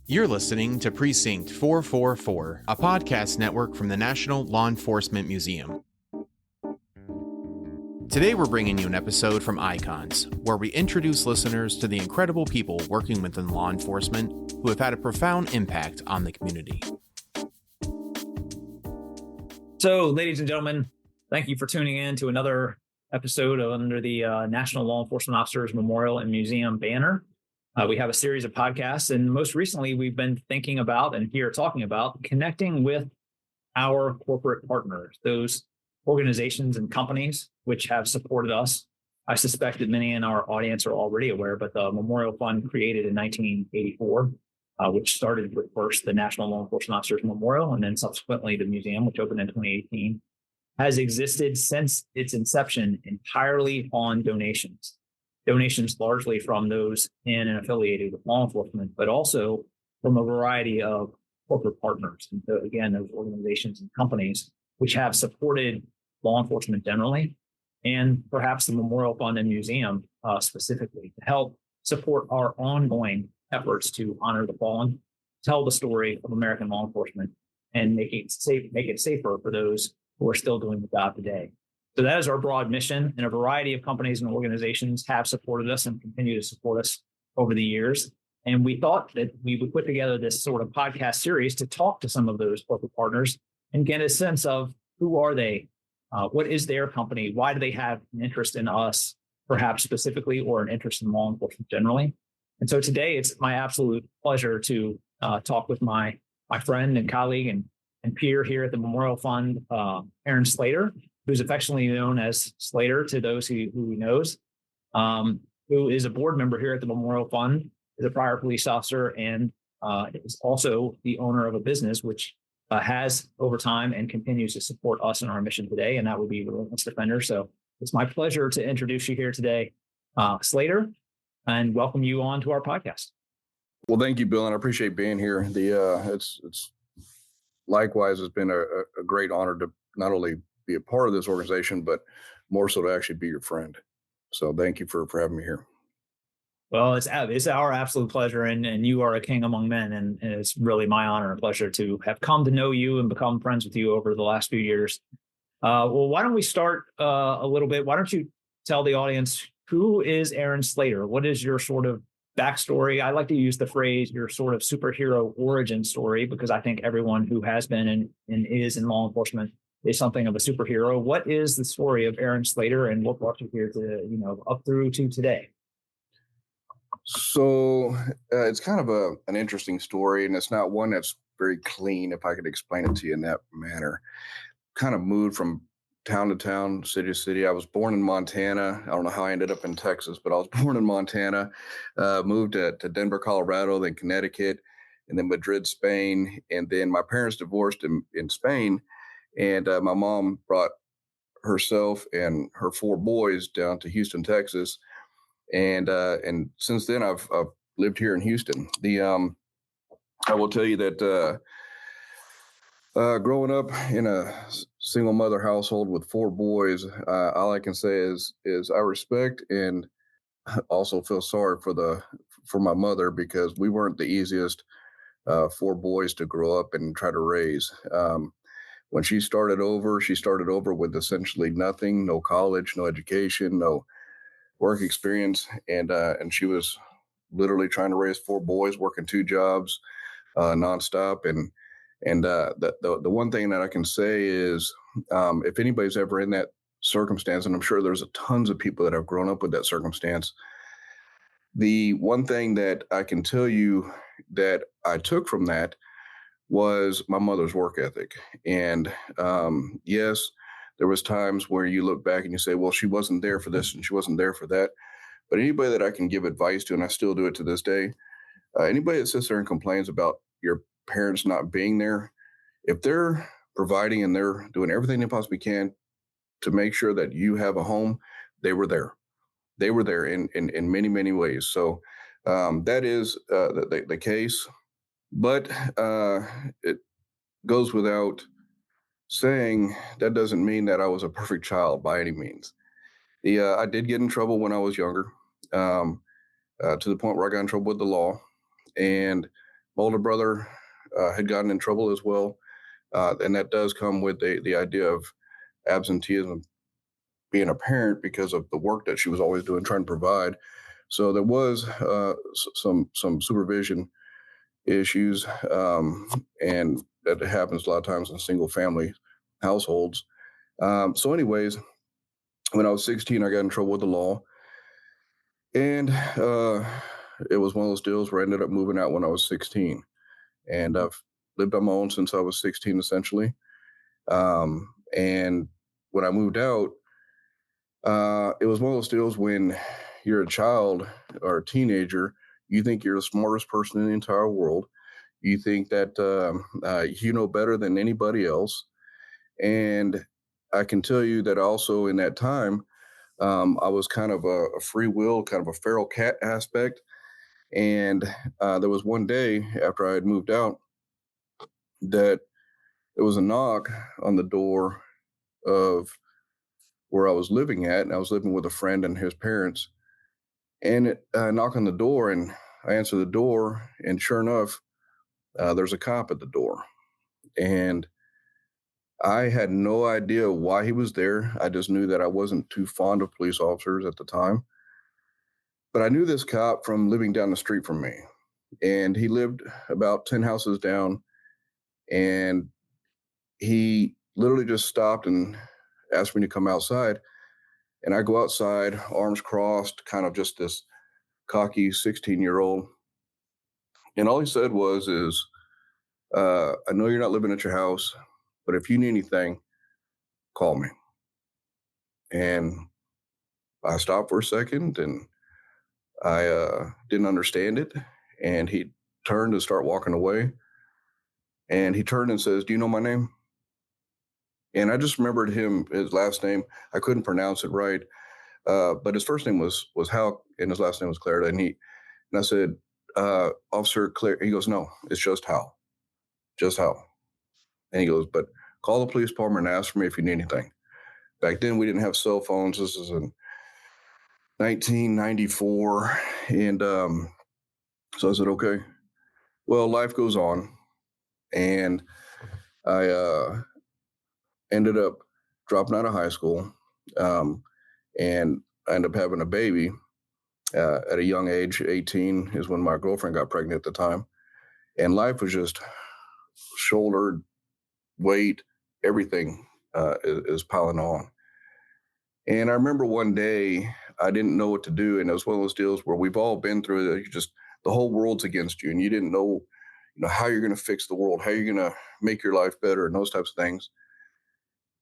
You're listening to Precinct 444, a podcast network from the National Law Enforcement Museum. Today we're bringing you an episode from Icons, where we introduce listeners to the incredible people working within law enforcement who have had a profound impact on the community. So, ladies and gentlemen, thank you for tuning in to another episode under the National Law Enforcement Officers Memorial and Museum banner. We have a series of podcasts, and most recently we've been thinking about and here talking about connecting with our corporate partners, those organizations and companies which have supported us. I suspect that many in our audience are already aware, but the Memorial Fund created in 1984, which started with first the National Law Enforcement Officers Memorial and then subsequently the museum, which opened in 2018, has existed since its inception entirely on donations. Donations largely from those in and affiliated with law enforcement, but also from a variety of corporate partners. And so again, those organizations and companies which have supported law enforcement generally, and perhaps the Memorial Fund and Museum specifically, to help support our ongoing efforts to honor the fallen, tell the story of American law enforcement, and make it safer for those who are still doing the job today. So that is our broad mission, and a variety of companies and organizations have supported us and continue to support us over the years. And we thought that we would put together this sort of podcast series to talk to some of those corporate partners and get a sense of who are they, what is their company, why do they have an interest in us, perhaps specifically, or an interest in law enforcement generally. And so today it's my absolute pleasure to talk with my friend and colleague and peer here at the Memorial Fund, Aaron Slater, who's affectionately known as Slater to those who he knows, who is a board member here at the Memorial Fund, is a prior police officer, and is also the owner of a business which has over time and continues to support us in our mission today, and that would be ReLEntless Defender. So it's my pleasure to introduce you here today, Slater, and welcome you on to our podcast. Well, thank you, Bill, and I appreciate being here. It's likewise, it's been a great honor to not only be a part of this organization, but more so to actually be your friend. So thank you for having me here. Well, it's our absolute pleasure, and you are a king among men, and it's really my honor and pleasure to have come to know you and become friends with you over the last few years. Well, why don't we start a little bit? Why don't you tell the audience, who is Aaron Slater? What is your sort of backstory? I like to use the phrase your sort of superhero origin story, because I think everyone who has been and is in law enforcement is something of a superhero. What is the story of Aaron Slater, and what brought you here to, up through to today? So it's kind of an interesting story, and it's not one that's very clean, if I could explain it to you in that manner. Kind of moved from town to town, city to city. I was born in Montana. I don't know how I ended up in Texas, but I was born in Montana, moved to Denver, Colorado, then Connecticut, and then Madrid, Spain. And then my parents divorced in Spain. And my mom brought herself and her 4 boys down to Houston, Texas, and since then I've lived here in Houston. I will tell you that growing up in a single mother household with 4 boys, all I can say is I respect and also feel sorry for my mother, because we weren't the easiest 4 boys to grow up and try to raise. When she started over with essentially nothing, no college, no education, no work experience. And she was literally trying to raise 4 boys, working 2 jobs, nonstop. And the one thing that I can say is, if anybody's ever in that circumstance, and I'm sure there's tons of people that have grown up with that circumstance, the one thing that I can tell you that I took from that was my mother's work ethic. And yes, there was times where you look back and you say, well, she wasn't there for this and she wasn't there for that. But anybody that I can give advice to, and I still do it to this day, anybody that sits there and complains about your parents not being there, if they're providing and they're doing everything they possibly can to make sure that you have a home, they were there. They were there in many, many ways. So that is the case. But it goes without saying that doesn't mean that I was a perfect child by any means. I did get in trouble when I was younger, to the point where I got in trouble with the law. And my older brother had gotten in trouble as well. And that does come with the idea of absenteeism being a parent because of the work that she was always doing, trying to provide. So there was some supervision issues, and that happens a lot of times in single family households. So, anyways, when I was 16, I got in trouble with the law, and it was one of those deals where I ended up moving out when I was 16, and I've lived on my own since I was 16, essentially. And when I moved out, it was one of those deals when you're a child or a teenager, you think you're the smartest person in the entire world. You think that you know better than anybody else. And I can tell you that also in that time, I was kind of a free will, kind of a feral cat aspect. And there was one day after I had moved out that there was a knock on the door of where I was living at. And I was living with a friend and his parents. And I knock on the door and I answer the door. And sure enough, there's a cop at the door. And I had no idea why he was there. I just knew that I wasn't too fond of police officers at the time. But I knew this cop from living down the street from me. And he lived about 10 houses down. And he literally just stopped and asked me to come outside. And I go outside, arms crossed, kind of just this cocky 16-year-old. And all he said is, I know you're not living at your house, but if you need anything, call me. And I stopped for a second and I didn't understand it. And he turned to start walking away. And he turned and says, "Do you know my name?" And I just remembered his last name. I couldn't pronounce it right. But his first name was Hal and his last name was Clarida. And I said, "Officer Claire," he goes, "No, it's just Hal, just Hal." And he goes, "But call the police department and ask for me if you need anything." Back then we didn't have cell phones. This is in 1994. And so I said, "Okay." Well, life goes on. And I ended up dropping out of high school. And I ended up having a baby at a young age. 18 is when my girlfriend got pregnant at the time. And life was just shoulder, weight, everything is piling on. And I remember one day I didn't know what to do. And it was one of those deals where we've all been through it. You just, the whole world's against you and you didn't know, how you're going to fix the world, how you're going to make your life better and those types of things.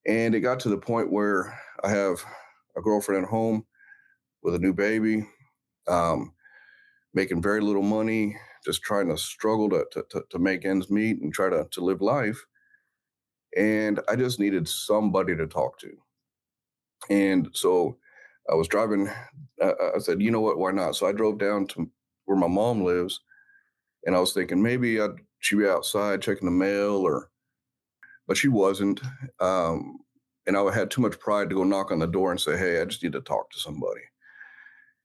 And it got to the point where I have a girlfriend at home with a new baby, making very little money, just trying to struggle to make ends meet and try to live life. And I just needed somebody to talk to. And so I was driving. I said, "You know what? Why not?" So I drove down to where my mom lives, and I was thinking maybe she'd be outside checking the mail, but she wasn't. And I had too much pride to go knock on the door and say, "Hey, I just need to talk to somebody."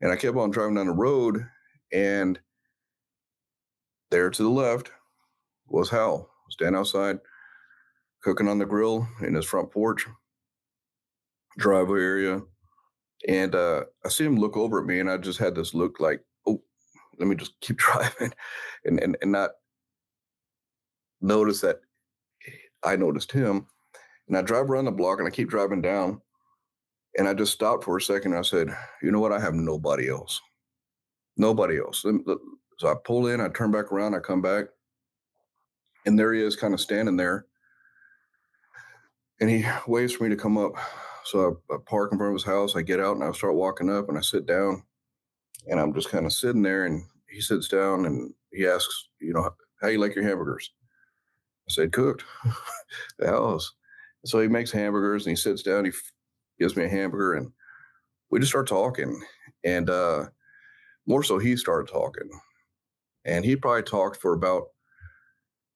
And I kept on driving down the road, and there to the left was Hal, standing outside, cooking on the grill in his front porch, driveway area. And I see him look over at me, and I just had this look like, "Oh, let me just keep driving," and not notice that I noticed him. And I drive around the block, and I keep driving down, and I just stopped for a second. And I said, "You know what? I have nobody else. Nobody else." So I pull in, I turn back around, I come back, and there he is, kind of standing there, and he waves for me to come up. So I park in front of his house. I get out, and I start walking up, and I sit down, and I'm just kind of sitting there, and he sits down, and he asks, "How you like your hamburgers?" I said, "Cooked." The house. So he makes hamburgers, and he sits down. He gives me a hamburger, and we just start talking. And more so, he started talking, and he probably talked for about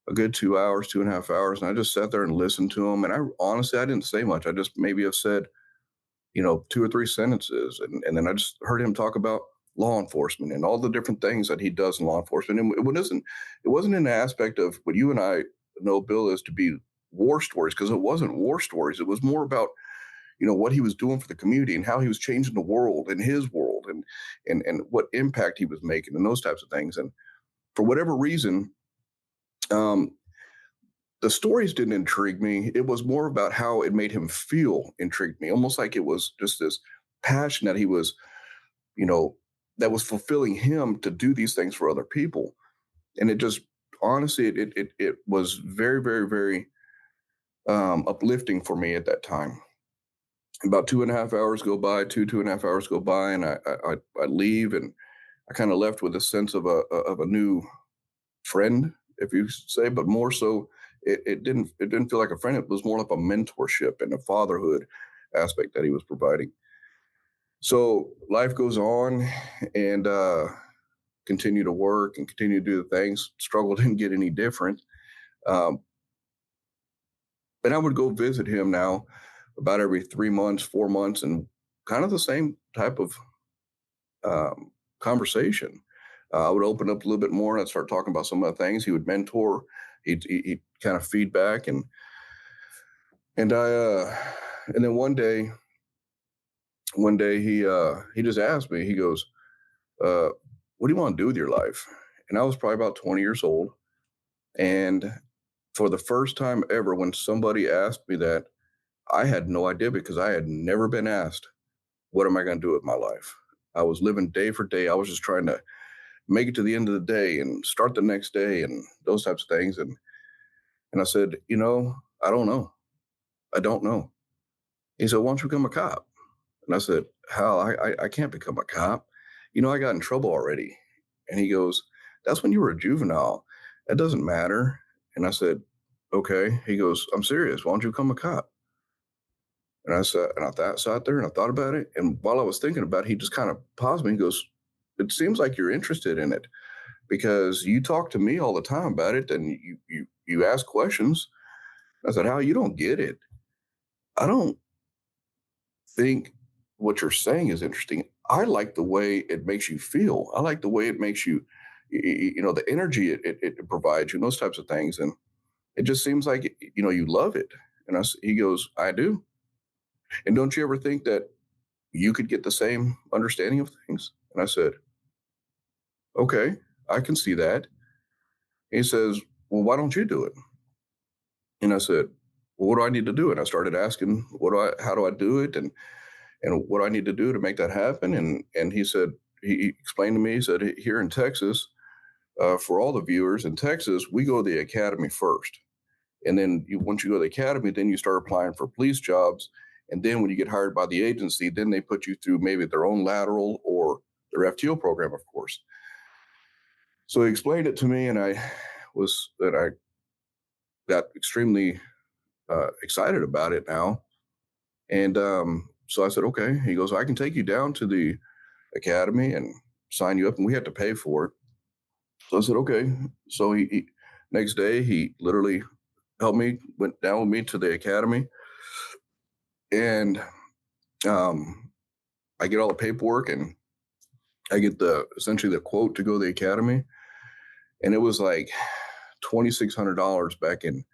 a good 2 hours, 2.5 hours. And I just sat there and listened to him. And I honestly, I didn't say much. I just maybe have said 2 or 3 sentences. And then I just heard him talk about law enforcement and all the different things that he does in law enforcement. And it wasn't in the aspect of what you and I know, Bill, is to be war stories, because it wasn't war stories. It was more about, what he was doing for the community and how he was changing the world and his world and what impact he was making and those types of things. And for whatever reason, um, the stories didn't intrigue me. It was more about how it made him feel intrigued me, almost like it was just this passion that he was, you know, that was fulfilling him to do these things for other people. And it just, honestly, it was very, very, very uplifting for me at that time. About 2.5 hours go by, 2.5 hours go by, and I leave, and I kind of left with a sense of a new friend, if you say, but more so, it didn't feel like a friend. It was more like a mentorship and a fatherhood aspect that he was providing. So life goes on, and continue to work and continue to do the things. Struggle didn't get any different. Um, and I would go visit him now about every 3 months, 4 months, and kind of the same type of conversation. I would open up a little bit more, and I'd start talking about some of the things. He would mentor. He'd kind of feedback, and and then one day he just asked me. He goes, "What do you want to do with your life?" And I was probably about 20 years old, and for the first time ever, when somebody asked me that, I had no idea, because I had never been asked, "What am I going to do with my life?" I was living day for day. I was just trying to make it to the end of the day and start the next day and those types of things. And I said, I don't know. I don't know. He said, "Why don't you become a cop?" And I said, "How? I can't become a cop. I got in trouble already." And he goes, "That's when you were a juvenile. That doesn't matter." And I said, "Okay." He goes, "I'm serious. Why don't you become a cop?" And I sat there and I thought about it. And while I was thinking about it, he just kind of paused me and goes, "It seems like you're interested in it, because you talk to me all the time about it, and you ask questions." I said, "How? You don't get it. I don't think what you're saying is interesting. I like the way it makes you feel. I like the way it makes you, the energy it provides you, and those types of things. And it just seems like, you love it." And he goes, "I do. And don't you ever think that you could get the same understanding of things?" And I said, "Okay, I can see that." He says, "Well, why don't you do it?" And I said, "Well, what do I need to do?" And I started asking, how do I do it? And what do I need to do to make that happen? And he said, he explained to me, he said, "Here in Texas, for all the viewers in Texas, we go to the academy first. And then once you go to the academy, then you start applying for police jobs. And then when you get hired by the agency, then they put you through maybe their own lateral or their FTO program, of course." So he explained it to me, and I got extremely excited about it now. And so I said, "Okay." He goes, "I can take you down to the academy and sign you up," and we had to pay for it. So I said, "Okay." So next day, he literally helped me, went down with me to the academy, and um, I get all the paperwork, and I get essentially the quote to go to the academy, and it was like $2,600 back in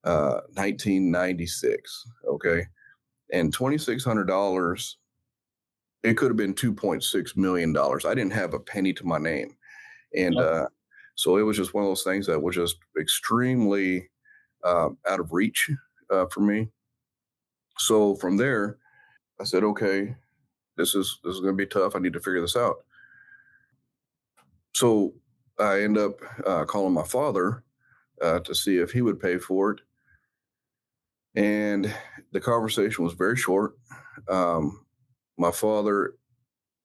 1996. Okay, and $2,600, it could have been $2.6 million. I didn't have a penny to my name, and Yep. so it was just one of those things that was just extremely out of reach for me. So from there, I said, "Okay, this is going to be tough. I need to figure this out." So I end up calling my father to see if he would pay for it, and the conversation was very short. My father,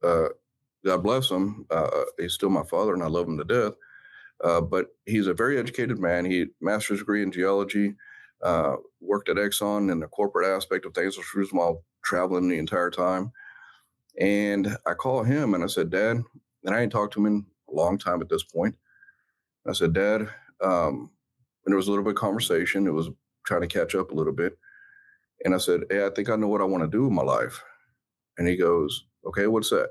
uh, God bless him, he's still my father, and I love him to death. But he's a very educated man. He master's degree in geology, worked at Exxon in the corporate aspect of things, which was while traveling the entire time. And I call him and I said, "Dad," and I ain't talked to him in a long time at this point. I said, "Dad," and there was a little bit of conversation. It was trying to catch up a little bit. And I said, "Hey, I think I know what I want to do with my life." And he goes, okay, what's that?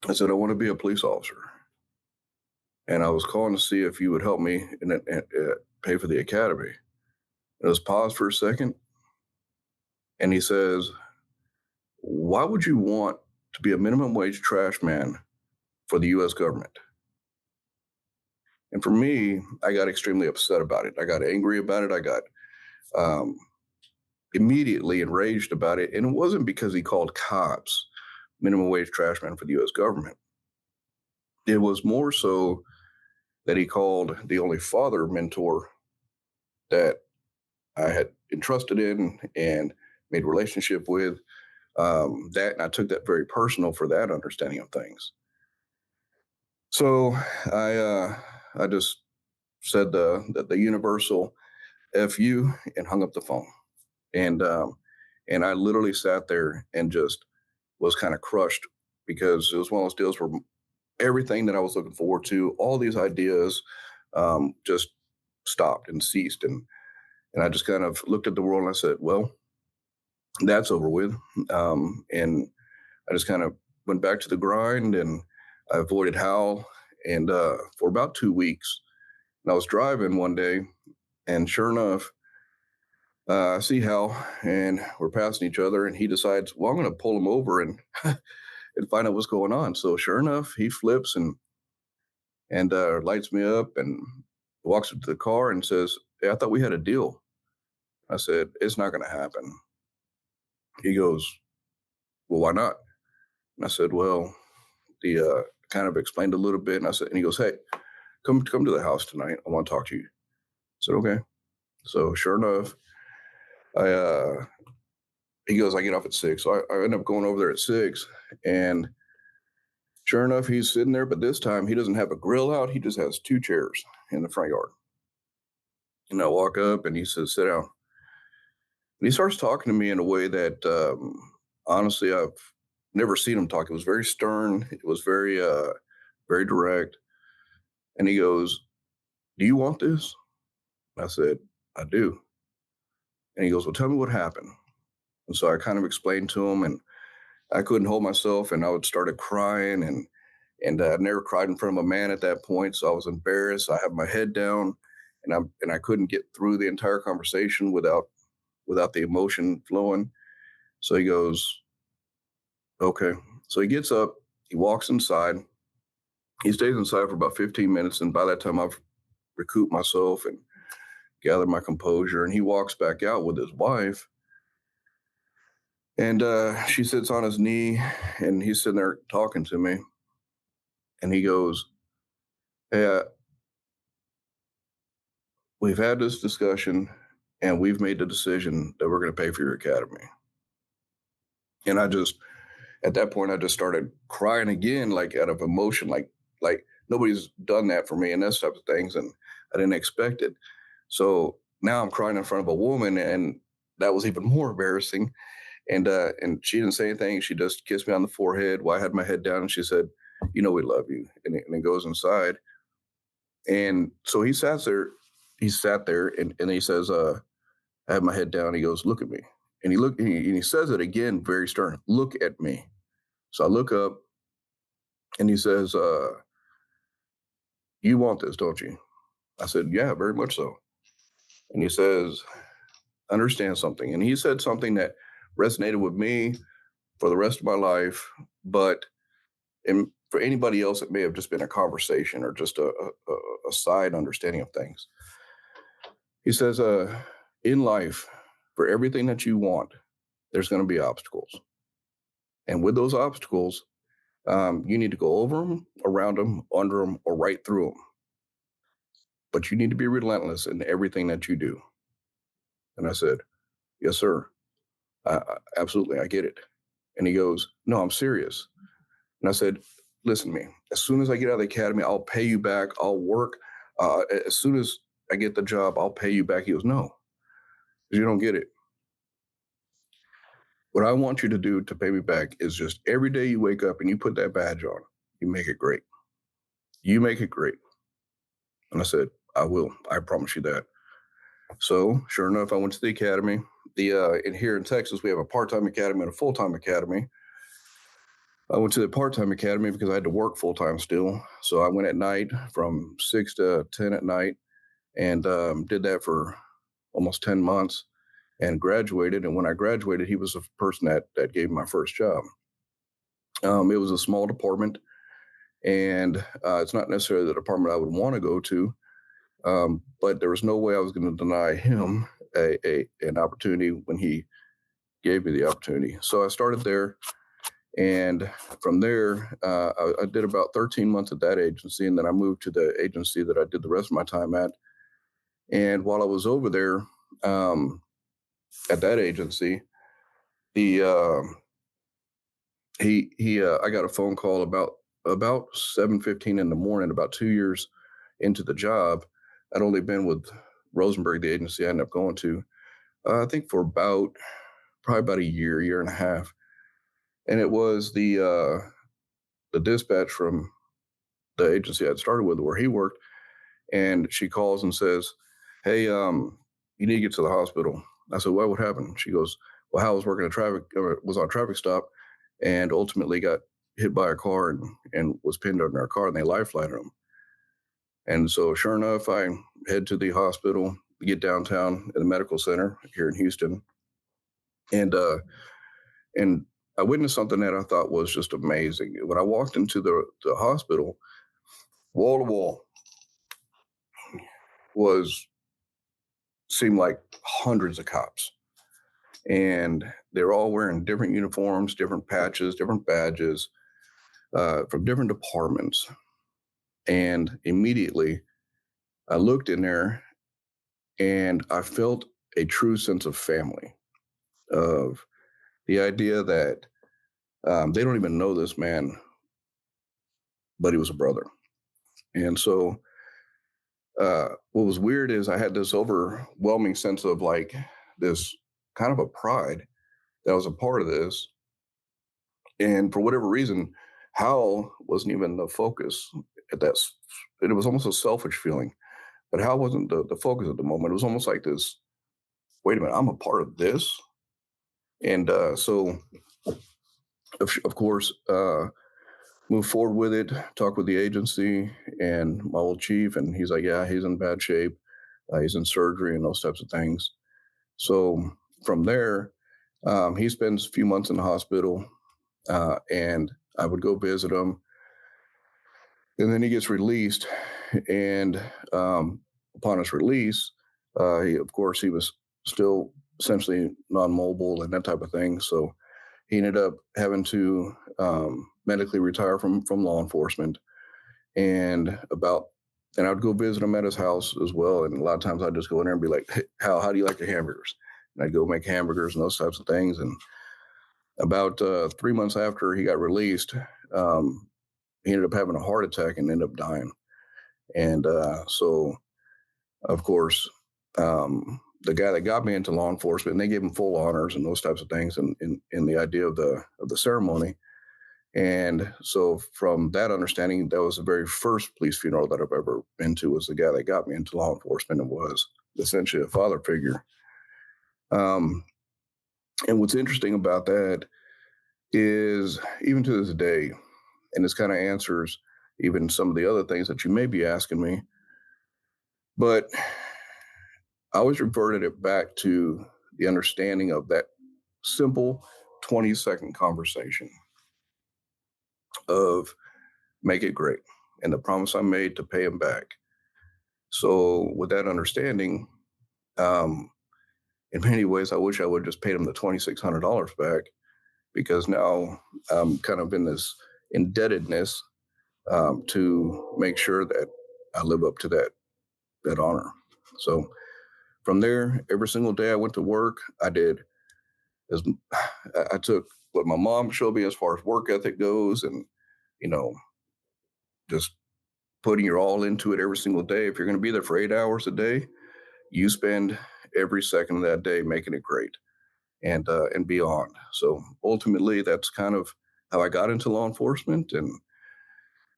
I said, I want to be a police officer. And I was calling to see if you would help me and pay for the academy. It was paused for a second. And he says, why would you want to be a minimum wage trash man for the U.S. government? And for me, I got extremely upset about it. I got angry about it. I got immediately enraged about it. And it wasn't because he called cops minimum wage trash man for the U.S. government. It was more so that he called the only father mentor that I had entrusted in and made relationship with. And I took that very personal for that understanding of things. So I just said the universal F you and hung up the phone. And I literally sat there and just was kind of crushed because it was one of those deals where everything that I was looking forward to, all these ideas, just stopped and ceased. And I just kind of looked at the world and I said, well, that's over with. And I just kind of went back to the grind and I avoided Hal. And for about 2 weeks, and I was driving one day, and sure enough, I see Hal, and we're passing each other, and he decides, well, I'm going to pull him over and and find out what's going on. So sure enough, he flips and lights me up and walks up to the car and says, hey, I thought we had a deal. I said, it's not going to happen. He goes, well, why not? And I said, well, the kind of explained a little bit. And he goes, hey, come to the house tonight. I want to talk to you. I said, okay. So sure enough, he goes, I get off at 6. So I end up going over there at 6. And sure enough, he's sitting there. But this time he doesn't have a grill out. He just has 2 chairs in the front yard. And I walk up and he says, sit down. And he starts talking to me in a way that honestly, I've never seen him talk. It was very stern. It was very, very direct. And he goes, do you want this? I said, I do. And he goes, well, tell me what happened. And so I kind of explained to him, and I couldn't hold myself, and I would started crying, and I never cried in front of a man at that point, so I was embarrassed. I had my head down, and I couldn't get through the entire conversation without the emotion flowing. So he goes, okay. So he gets up, he walks inside, he stays inside for about 15 minutes, and by that time I've recouped myself and gathered my composure, and he walks back out with his wife. And she sits on his knee, and he's sitting there talking to me. And he goes, hey, we've had this discussion, and we've made the decision that we're going to pay for your academy. And at that point, I just started crying again, like out of emotion, like nobody's done that for me and those types of things. And I didn't expect it. So now I'm crying in front of a woman, and that was even more embarrassing. And she didn't say anything. She just kissed me on the forehead while I had my head down, and she said, you know, we love you. And it goes inside. And so he sat there and he says, I have my head down. He goes, look at me. And he says it again, very stern, look at me. So I look up and he says, you want this, don't you? I said, yeah, very much so. And he says, understand something. And he said something that resonated with me for the rest of my life, but for anybody else, it may have just been a conversation or just a side understanding of things. He says, in life, for everything that you want, there's going to be obstacles. And with those obstacles, you need to go over them, around them, under them, or right through them. But you need to be relentless in everything that you do. And I said, yes, sir. Absolutely, I get it. And he goes, no, I'm serious. And I said, listen to me. As soon as I get out of the academy, I'll pay you back. I'll work. As soon as I get the job, I'll pay you back. He goes, no, because you don't get it. What I want you to do to pay me back is just every day you wake up and you put that badge on, you make it great. You make it great. And I said, I will. I promise you that. So sure enough, I went to the academy. here in Texas, we have a part-time academy and a full-time academy. I went to the part-time academy because I had to work full-time still. So I went at night from 6 to 10 at night and did that for almost 10 months and graduated. And when I graduated, he was the person that gave me my first job. It was a small department, and it's not necessarily the department I would want to go to, but there was no way I was going to deny him an opportunity when he gave me the opportunity. So I started there. And from there, I did about 13 months at that agency, and then I moved to the agency that I did the rest of my time at. And while I was over there at that agency, I got a phone call about 7:15 in the morning, about 2 years into the job. I'd only been with Rosenberg, the agency I ended up going to, I think for probably about a year and a half. And it was the dispatch from the agency I'd started with where he worked. And she calls and says, "Hey, you need to get to the hospital." I said, "What happened?" She goes, "Well, Hal was was on a traffic stop and ultimately got hit by a car and was pinned under a car, and they lifelined him." And so sure enough, I head to the hospital, get downtown at the medical center here in Houston. And I witnessed something that I thought was just amazing. When I walked into the hospital, wall to wall seemed like hundreds of cops. And they're all wearing different uniforms, different patches, different badges, from different departments. And immediately I looked in there and I felt a true sense of family, of the idea that they don't even know this man, but he was a brother. And so what was weird is I had this overwhelming sense of like this kind of a pride that I was a part of this. And for whatever reason, Hal wasn't even the focus at that. It was almost a selfish feeling, but Hal wasn't the focus at the moment. It was almost like this, wait a minute, I'm a part of this. And so, of course, move forward with it, talk with the agency and my old chief. And he's like, yeah, he's in bad shape. He's in surgery and those types of things. So from there, he spends a few months in the hospital, and I would go visit him. And then he gets released. And upon his release, of course, he was still essentially non-mobile and that type of thing. So he ended up having to medically retire from law enforcement. And I'd go visit him at his house as well. And a lot of times I'd just go in there and be like, "Hey, how do you like your hamburgers?" And I'd go make hamburgers and those types of things. And about 3 months after he got released, he ended up having a heart attack and ended up dying. And so, of course, the guy that got me into law enforcement, and they gave him full honors and those types of things in the idea of the ceremony. And so from that understanding, that was the very first police funeral that I've ever been to, was the guy that got me into law enforcement and was essentially a father figure. And what's interesting about that is even to this day, and this kind of answers even some of the other things that you may be asking me, but I always reverted it back to the understanding of that simple 20-second conversation of make it great and the promise I made to pay him back. So with that understanding, in many ways, I wish I would have just paid him the $2,600 back, because now I'm kind of in this indebtedness to make sure that I live up to that honor. So from there, every single day I went to work, I took what my mom showed me as far as work ethic goes, and, just putting your all into it every single day. If you're going to be there for 8 hours a day, you spend every second of that day making it great and beyond. So ultimately, that's kind of how I got into law enforcement. And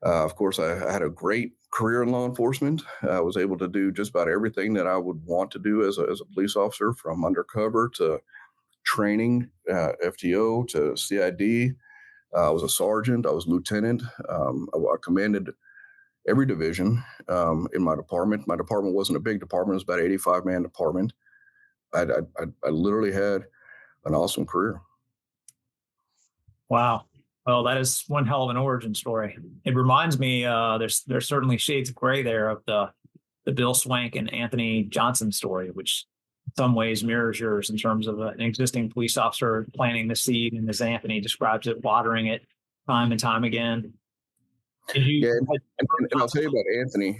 of course, I had a great career in law enforcement. I was able to do just about everything that I would want to do as a police officer, from undercover to training, FTO to CID. I was a sergeant. I was lieutenant. I commanded every division in my department. My department wasn't a big department. It was about an 85-man department. I literally had an awesome career. Wow. Well, that is one hell of an origin story. It reminds me, there's certainly shades of gray there of the Bill Swank and Anthony Johnson story, which in some ways mirrors yours in terms of an existing police officer planting the seed, and as Anthony describes it, watering it time and time again. And I'll tell you about Anthony.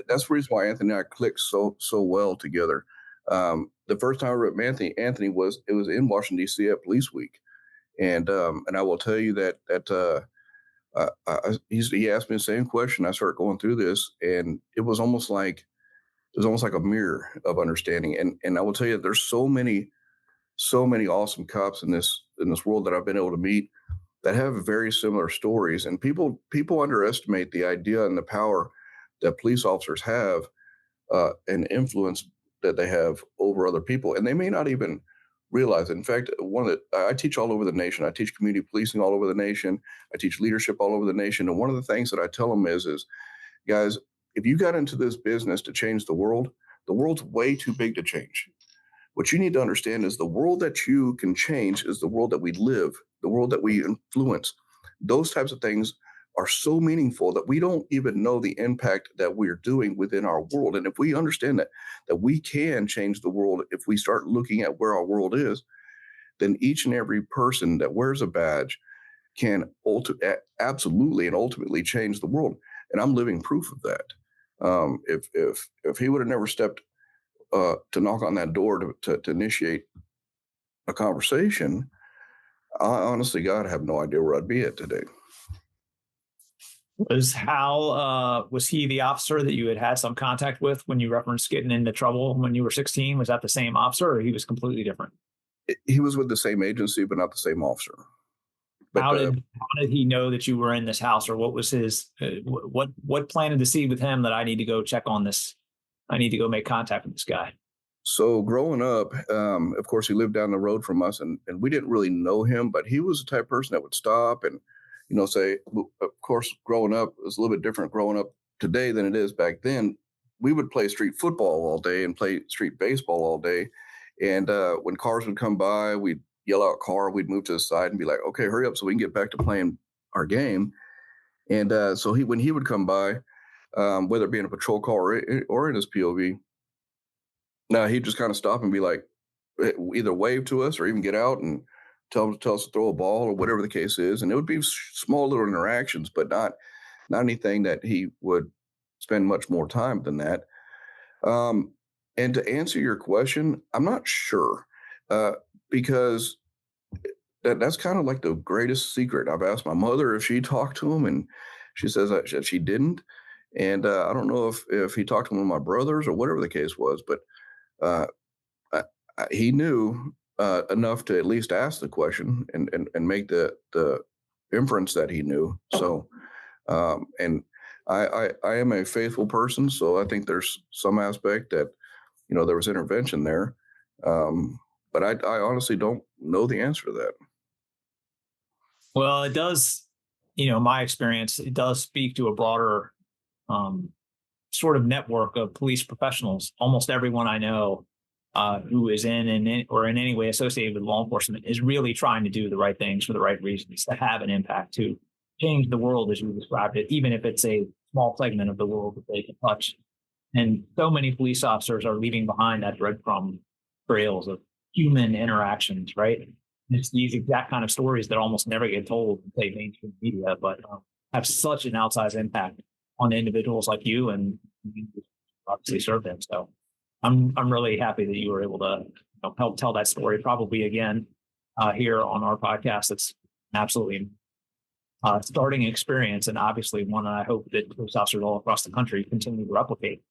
That's the reason why Anthony and I clicked so well together. The first time I met Anthony was in Washington D.C. at Police Week. And I will tell you that he asked me the same question. I started going through this, and it was almost like a mirror of understanding. And I will tell you, there's so many awesome cops in this world that I've been able to meet that have very similar stories. And people underestimate the idea and the power that police officers have, and influence that they have over other people, and they may not even realize it. In fact, I teach all over the nation. I teach community policing all over the nation. I teach leadership all over the nation. And one of the things that I tell them is guys, if you got into this business to change the world's way too big to change. What you need to understand is the world that you can change is the world that we live, the world that we influence. Those types of things are so meaningful that we don't even know the impact that we're doing within our world. And if we understand that we can change the world, if we start looking at where our world is, then each and every person that wears a badge can absolutely and ultimately change the world. And I'm living proof of that. If he would have never stepped to knock on that door to initiate a conversation, I honestly, God, have no idea where I'd be at today. Was he the officer that you had some contact with when you referenced getting into trouble when you were 16? Was that the same officer, or he was completely different? He was with the same agency, but not the same officer. But, how did he know that you were in this house, or what was his what planted the seed with him that I need to go check on this? I need to go make contact with this guy. So growing up, of course, he lived down the road from us, and we didn't really know him, but he was the type of person that would stop and, say, of course, growing up is a little bit different growing up today than it is back then. We would play street football all day and play street baseball all day. And when cars would come by, we'd yell out car, we'd move to the side and be like, okay, hurry up so we can get back to playing our game. And so when he would come by, whether it be in a patrol car or in his POV, now he'd just kind of stop and be like, either wave to us or even get out and tell us to throw a ball or whatever the case is. And it would be small little interactions, but not anything that he would spend much more time than that. And to answer your question, I'm not sure, because that's kind of like the greatest secret. I've asked my mother if she talked to him, and she says that she didn't. And I don't know if he talked to one of my brothers or whatever the case was, but he knew enough to at least ask the question and make the inference that he knew. So, and I am a faithful person, so I think there's some aspect that, there was intervention there. But I honestly don't know the answer to that. Well, it does, my experience, it does speak to a broader sort of network of police professionals. Almost everyone I know who is in any way associated with law enforcement is really trying to do the right things for the right reasons, to have an impact, to change the world as you described it, even if it's a small segment of the world that they can touch. And so many police officers are leaving behind that breadcrumb trails of human interactions, right? It's these exact kind of stories that almost never get told in, say, mainstream media, but have such an outsized impact on individuals like you and obviously serve them. So I'm really happy that you were able to help tell that story, probably again here on our podcast. It's absolutely starting experience, and obviously one I hope that police officers all across the country continue to replicate,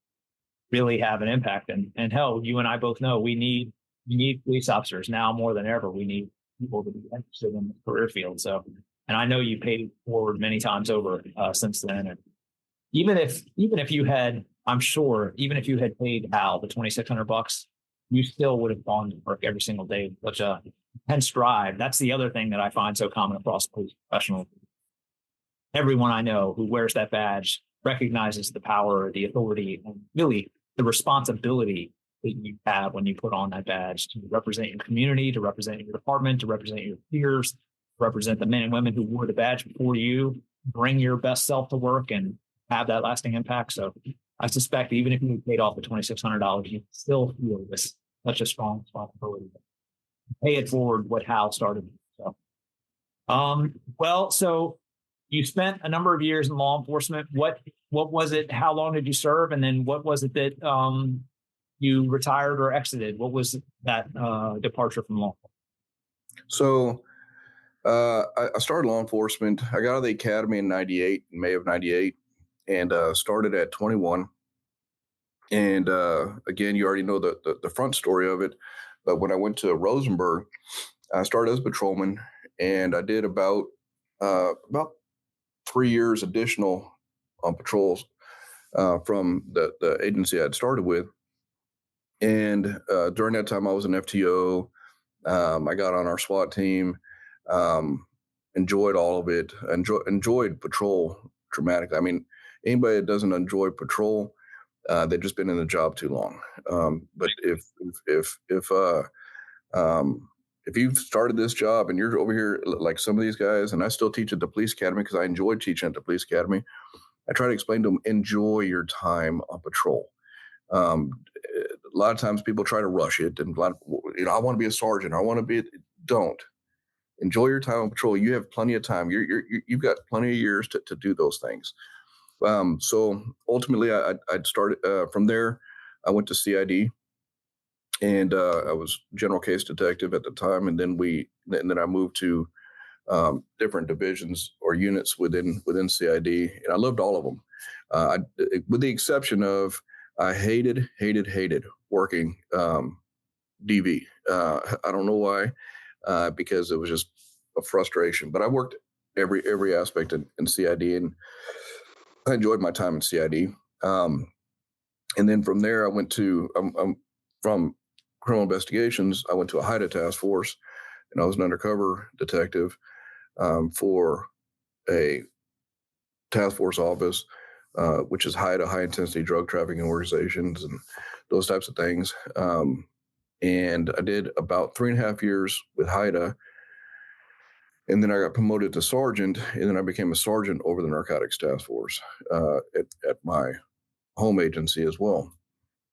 really have an impact. And hell, you and I both know we need police officers now more than ever. We need people to be interested in the career field. So, and I know you paid it forward many times over since then, and even if you had, I'm sure, even if you had paid Hal the $2,600, you still would have gone to work every single day. Such a intense drive. That's the other thing that I find so common across police professionals. Everyone I know who wears that badge recognizes the power, the authority, and really the responsibility that you have when you put on that badge to represent your community, to represent your department, to represent your peers, to represent the men and women who wore the badge before you, bring your best self to work and have that lasting impact. So I suspect even if you paid off the $2,600, you still feel this such a strong responsibility. Pay it forward what Hal started. So, so you spent a number of years in law enforcement. What was it? How long did you serve? And then what was it that you retired or exited? What was that departure from law? So I started law enforcement. I got out of the academy in May of 98, and started at 21. And again, you already know the front story of it. But when I went to Rosenberg, I started as a patrolman, and I did about 3 years additional on patrols from the agency I'd started with. And during that time, I was an FTO. I got on our SWAT team. Enjoyed all of it. Enjoyed patrol dramatically. I mean, anybody that doesn't enjoy patrol, they've just been in the job too long. But if you've started this job and you're over here like some of these guys, and I still teach at the police academy because I enjoyed teaching at the police academy, I try to explain to them, enjoy your time on patrol. A lot of times people try to rush it and, I want to be a sergeant. Don't. Enjoy your time on patrol. You have plenty of time. You've got plenty of years to do those things. So ultimately I started from there. I went to CID, and I was general case detective at the time. And then I moved to different divisions or units within CID, and I loved all of them. With the exception of, I hated working DV. I don't know why, because it was just a frustration. But I worked every aspect in CID, and I enjoyed my time in CID. And then from there, I went to from criminal investigations. I went to a HIDA task force, and I was an undercover detective for a task force office, which is HIDA, high intensity drug trafficking organizations, and those types of things. And I did about 3.5 years with HIDA. And then I got promoted to sergeant, and then I became a sergeant over the narcotics task force at my home agency as well.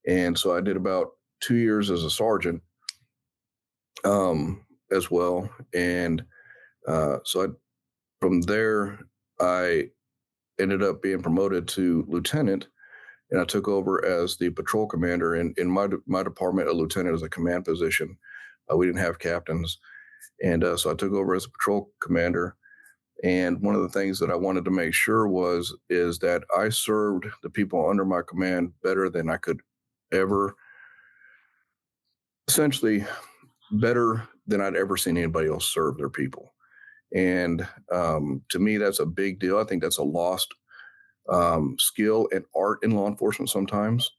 And so I did about 2 years as a sergeant as well. And from there, I ended up being promoted to lieutenant, and I took over as the patrol commander. In my department, a lieutenant is a command position. We didn't have captains. And so I took over as a patrol commander. And one of the things that I wanted to make sure is that I served the people under my command better than I could ever, essentially better than I'd ever seen anybody else serve their people. And to me, that's a big deal. I think that's a lost skill and art in law enforcement sometimes.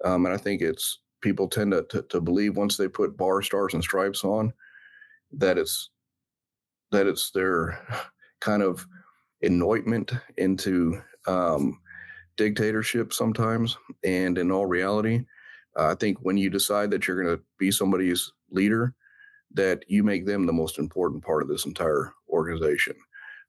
And I think people tend to believe once they put bars, stars, and stripes on, that it's their kind of anointment into dictatorship sometimes. And in all reality, I think when you decide that you're going to be somebody's leader, that you make them the most important part of this entire organization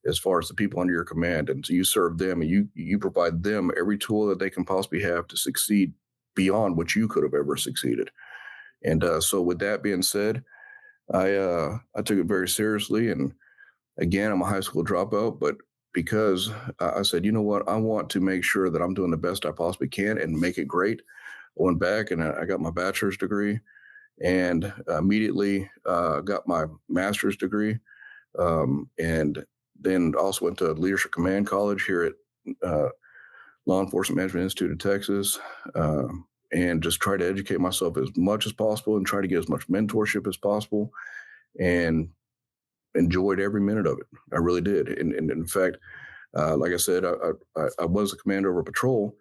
as far as the people under your command. And so you serve them, and you provide them every tool that they can possibly have to succeed beyond what you could have ever succeeded. And so with that being said, I took it very seriously. And again, I'm a high school dropout, but because I said, you know what, I want to make sure that I'm doing the best I possibly can and make it great. I went back and I got my bachelor's degree, and immediately got my master's degree, and then also went to Leadership Command College here at Law Enforcement Management Institute of Texas, and just try to educate myself as much as possible and try to get as much mentorship as possible, and enjoyed every minute of it. I really did. And in fact, Like I said, I was a commander over patrol,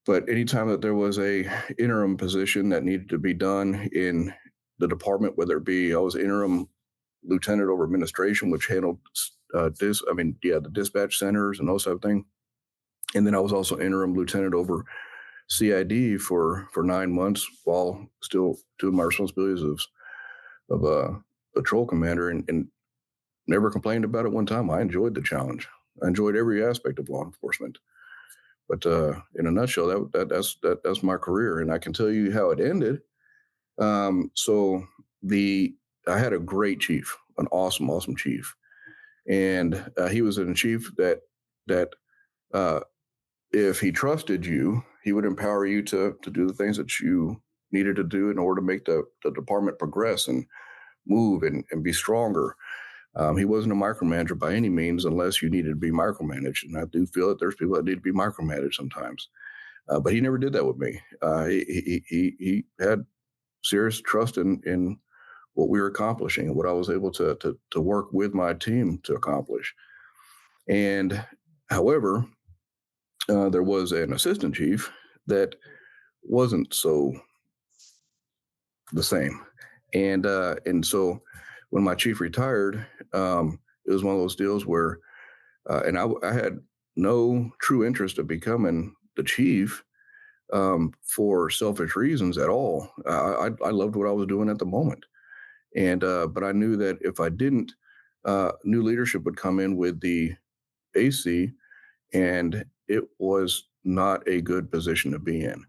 but anytime that there was a interim position that needed to be done in the department, whether it be I was interim lieutenant over administration, which handled the dispatch centers and those type of things. And then I was also interim lieutenant over CID for 9 months while still doing my responsibilities of a patrol commander, and never complained about it one time. I enjoyed the challenge. I enjoyed every aspect of law enforcement. But in a nutshell, that's my career, and I can tell you how it ended. So I had a great chief, an awesome chief, and he was a chief that if he trusted you, he would empower you to do the things that you needed to do in order to make the department progress and move and be stronger. He wasn't a micromanager by any means, unless you needed to be micromanaged. And I do feel that there's people that need to be micromanaged sometimes. But he never did that with me. He had serious trust in what we were accomplishing and what I was able to work with my team to accomplish. And however, there was an assistant chief that wasn't so the same. And so when my chief retired, it was one of those deals where, and I had no true interest of becoming the chief for selfish reasons at all. I loved what I was doing at the moment. And but I knew that if I didn't, new leadership would come in with the AC, and it was not a good position to be in.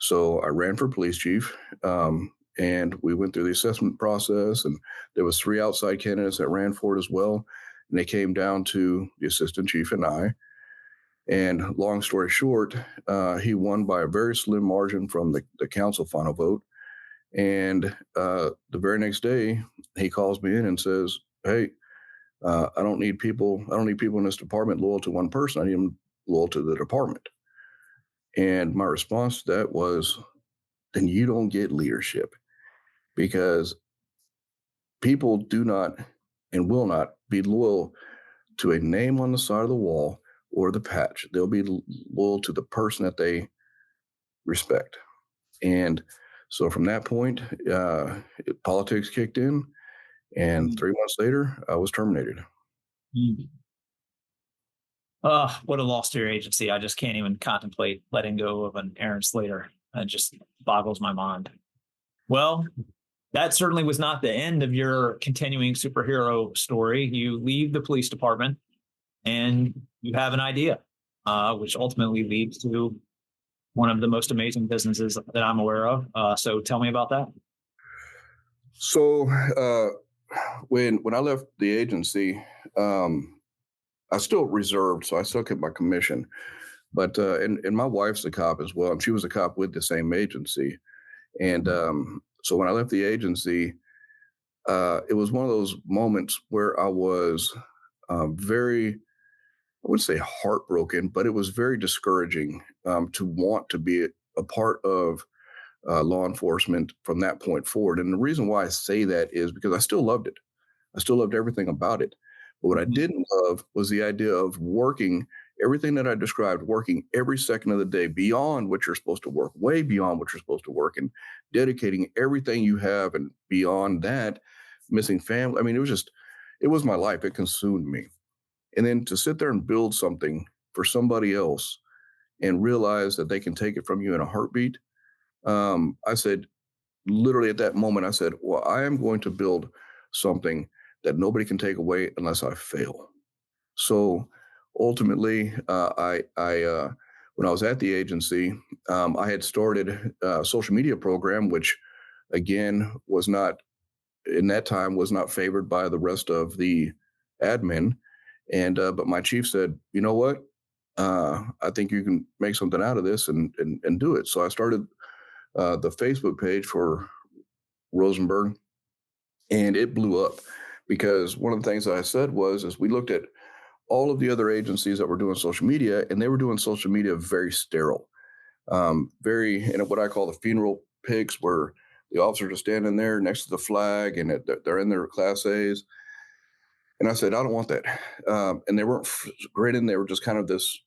So I ran for police chief, and we went through the assessment process, and there was 3 outside candidates that ran for it as well. And they came down to the assistant chief and I. And long story short, he won by a very slim margin from the council final vote. And the very next day, he calls me in and says, "Hey, I don't need people in this department loyal to one person. I need them loyal to the department." And my response to that was, "Then you don't get leadership, because people do not and will not be loyal to a name on the side of the wall or the patch. They'll be loyal to the person that they respect." And so from that point, politics kicked in, and 3 months later, I was terminated. What a loss to your agency. I just can't even contemplate letting go of an Aaron Slater. It just boggles my mind. Well, that certainly was not the end of your continuing superhero story. You leave the police department and you have an idea, which ultimately leads to one of the most amazing businesses that I'm aware of. So tell me about that. So when I left the agency, I still reserved, so I still kept my commission. But and my wife's a cop as well, and she was a cop with the same agency. And so when I left the agency, it was one of those moments where I was very, I wouldn't say heartbroken, but it was very discouraging to want to be a part of law enforcement from that point forward. And the reason why I say that is because I still loved it. I still loved everything about it. But what I didn't love was the idea of working everything that I described, working every second of the day beyond what you're supposed to work, way beyond what you're supposed to work, and dedicating everything you have, and beyond that, missing family. I mean, it was my life. It consumed me. And then to sit there and build something for somebody else and realize that they can take it from you in a heartbeat. I said, literally at that moment, I said, well, I am going to build something that nobody can take away unless I fail. So ultimately, I when I was at the agency, I had started a social media program, which again was not, in that time, was not favored by the rest of the admin. And but my chief said, you know what? I think you can make something out of this and do it. So I started the Facebook page for Rosenberg, and it blew up, because one of the things that I said was, is we looked at all of the other agencies that were doing social media, and they were doing social media very sterile, very, what I call the funeral pics, where the officers are standing there next to the flag and they're in their Class A's. And I said, I don't want that. And they weren't grinning. They were just kind of this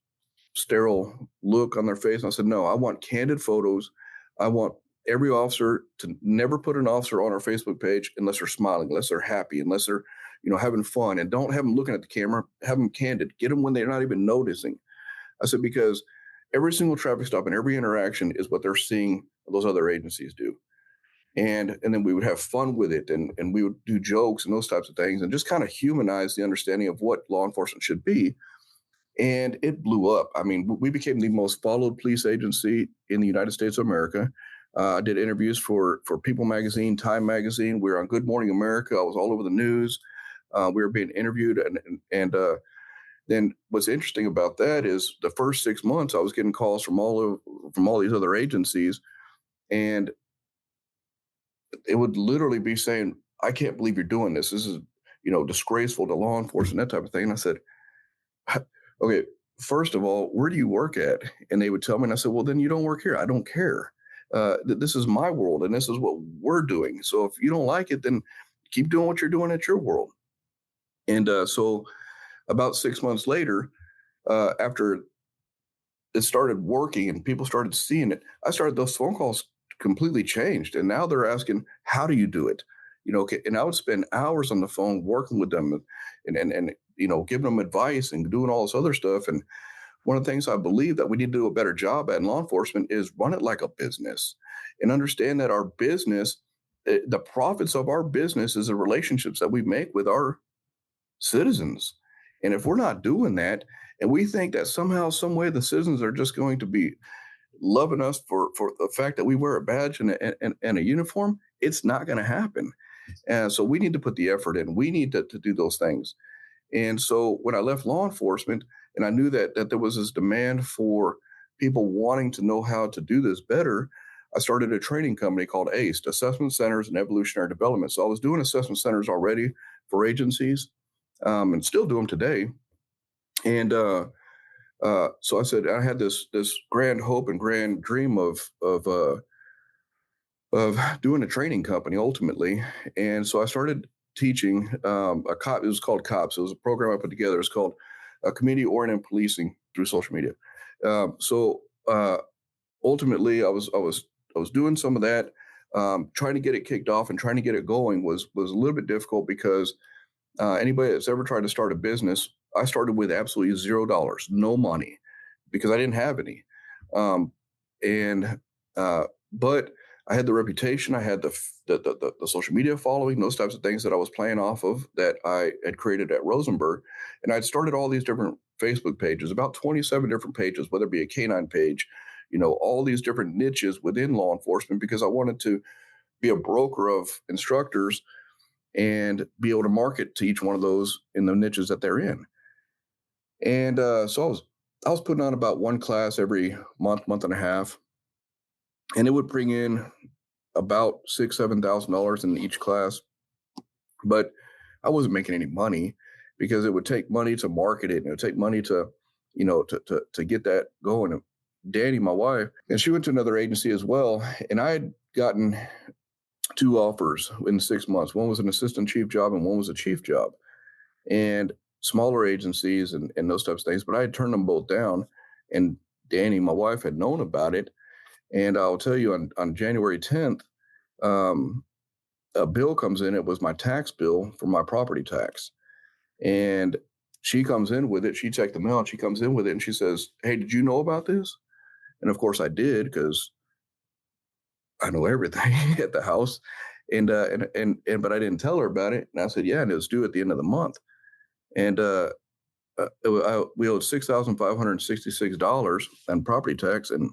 sterile look on their face. And I said, no, I want candid photos. I want every officer to never put an officer on our Facebook page unless they're smiling, unless they're happy, unless they're, having fun. And don't have them looking at the camera. Have them candid. Get them when they're not even noticing. I said, because every single traffic stop and every interaction is what they're seeing those other agencies do. And then we would have fun with it, and we would do jokes and those types of things, and just kind of humanize the understanding of what law enforcement should be. And it blew up. I mean, we became the most followed police agency in the United States of America. I did interviews for People Magazine, Time Magazine. We were on Good Morning America. I was all over the news. We were being interviewed, and then what's interesting about that is the first 6 months I was getting calls from all these other agencies, and it would literally be saying, I can't believe you're doing this. This is, disgraceful to law enforcement, that type of thing. And I said, okay, first of all, where do you work at? And they would tell me, and I said, well, then you don't work here. I don't care. This is my world, and this is what we're doing. So if you don't like it, then keep doing what you're doing at your world. And so about 6 months later, after it started working and people started seeing it, those phone calls completely changed. And now they're asking, how do you do it? And I would spend hours on the phone working with them and giving them advice and doing all this other stuff. And one of the things I believe that we need to do a better job at in law enforcement is run it like a business and understand that our business, the profits of our business is the relationships that we make with our citizens. And if we're not doing that, and we think that somehow, some way, the citizens are just going to be loving us for the fact that we wear a badge and a uniform, it's not going to happen. And so we need to put the effort in. We need to do those things. And so when I left law enforcement, and I knew that there was this demand for people wanting to know how to do this better, I started a training company called ACE, Assessment Centers and Evolutionary Development. So I was doing assessment centers already for agencies, and still do them today. And so I said, I had this grand hope and grand dream of doing a training company ultimately. And so I started teaching it was called COPS. It was a program I put together. It's called Community Oriented Policing through social media. So ultimately I was doing some of that. Trying to get it kicked off and trying to get it going was a little bit difficult because anybody that's ever tried to start a business, I started with absolutely $0, no money, because I didn't have any. But I had the reputation, I had the social media following, those types of things that I was playing off of that I had created at Rosenberg. And I'd started all these different Facebook pages, about 27 different pages, whether it be a canine page, all these different niches within law enforcement, because I wanted to be a broker of instructors and be able to market to each one of those in the niches that they're in. And so I was putting on about one class every month and a half, and it would bring in about $6,000-$7,000 in each class. But I wasn't making any money because it would take money to market it, and it would take money to get that going. And Danny, my wife, and she went to another agency as well, and I had gotten 2 offers in 6 months. One was an assistant chief job and one was a chief job, and smaller agencies and those types of things. But I had turned them both down, and Danny, my wife, had known about it. And I'll tell you, on January 10th, a bill comes in. It was my tax bill for my property tax. And she comes in with it. She checked the mail and she comes in with it and she says, hey, did you know about this? And of course I did, because I know everything at the house. But I didn't tell her about it. And I said, yeah, and it was due at the end of the month. And we owed $6,566 on property tax. And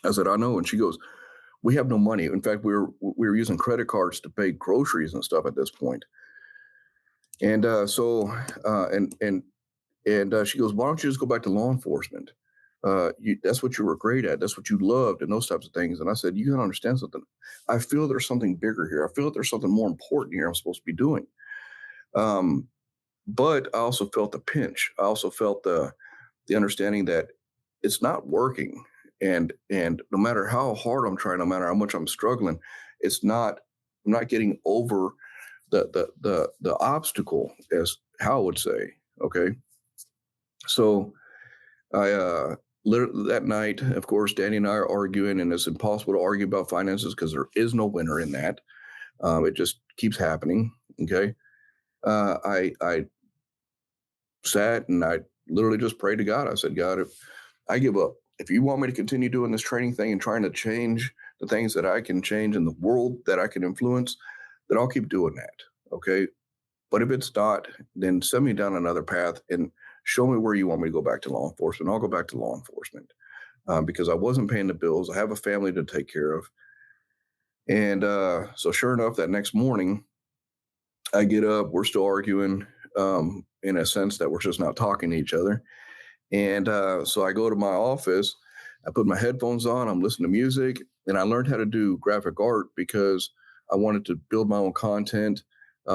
I said, I know. And she goes, we have no money. In fact, we were using credit cards to pay groceries and stuff at this point. And she goes, why don't you just go back to law enforcement? That's what you were great at. That's what you loved, and those types of things. And I said, you got to understand something. I feel there's something bigger here. I feel that there's something more important here I'm supposed to be doing. But I also felt the pinch. I also felt the understanding that it's not working. And no matter how hard I'm trying, no matter how much I'm struggling, I'm not getting over the obstacle, as Hal would say. Okay, so I literally that night, of course, Danny and I are arguing, and it's impossible to argue about finances because there is no winner in that. It just keeps happening. Okay, I sat and I literally just prayed to God. I said, God, if I give up, if you want me to continue doing this training thing and trying to change the things that I can change in the world that I can influence, then I'll keep doing that. Okay. But if it's not, then send me down another path and show me where you want me to go back to law enforcement. I'll go back to law enforcement because I wasn't paying the bills. I have a family to take care of. And so sure enough, that next morning, I get up, we're still arguing in a sense that we're just not talking to each other. And so I go to my office, I put my headphones on, I'm listening to music, and I learned how to do graphic art because I wanted to build my own content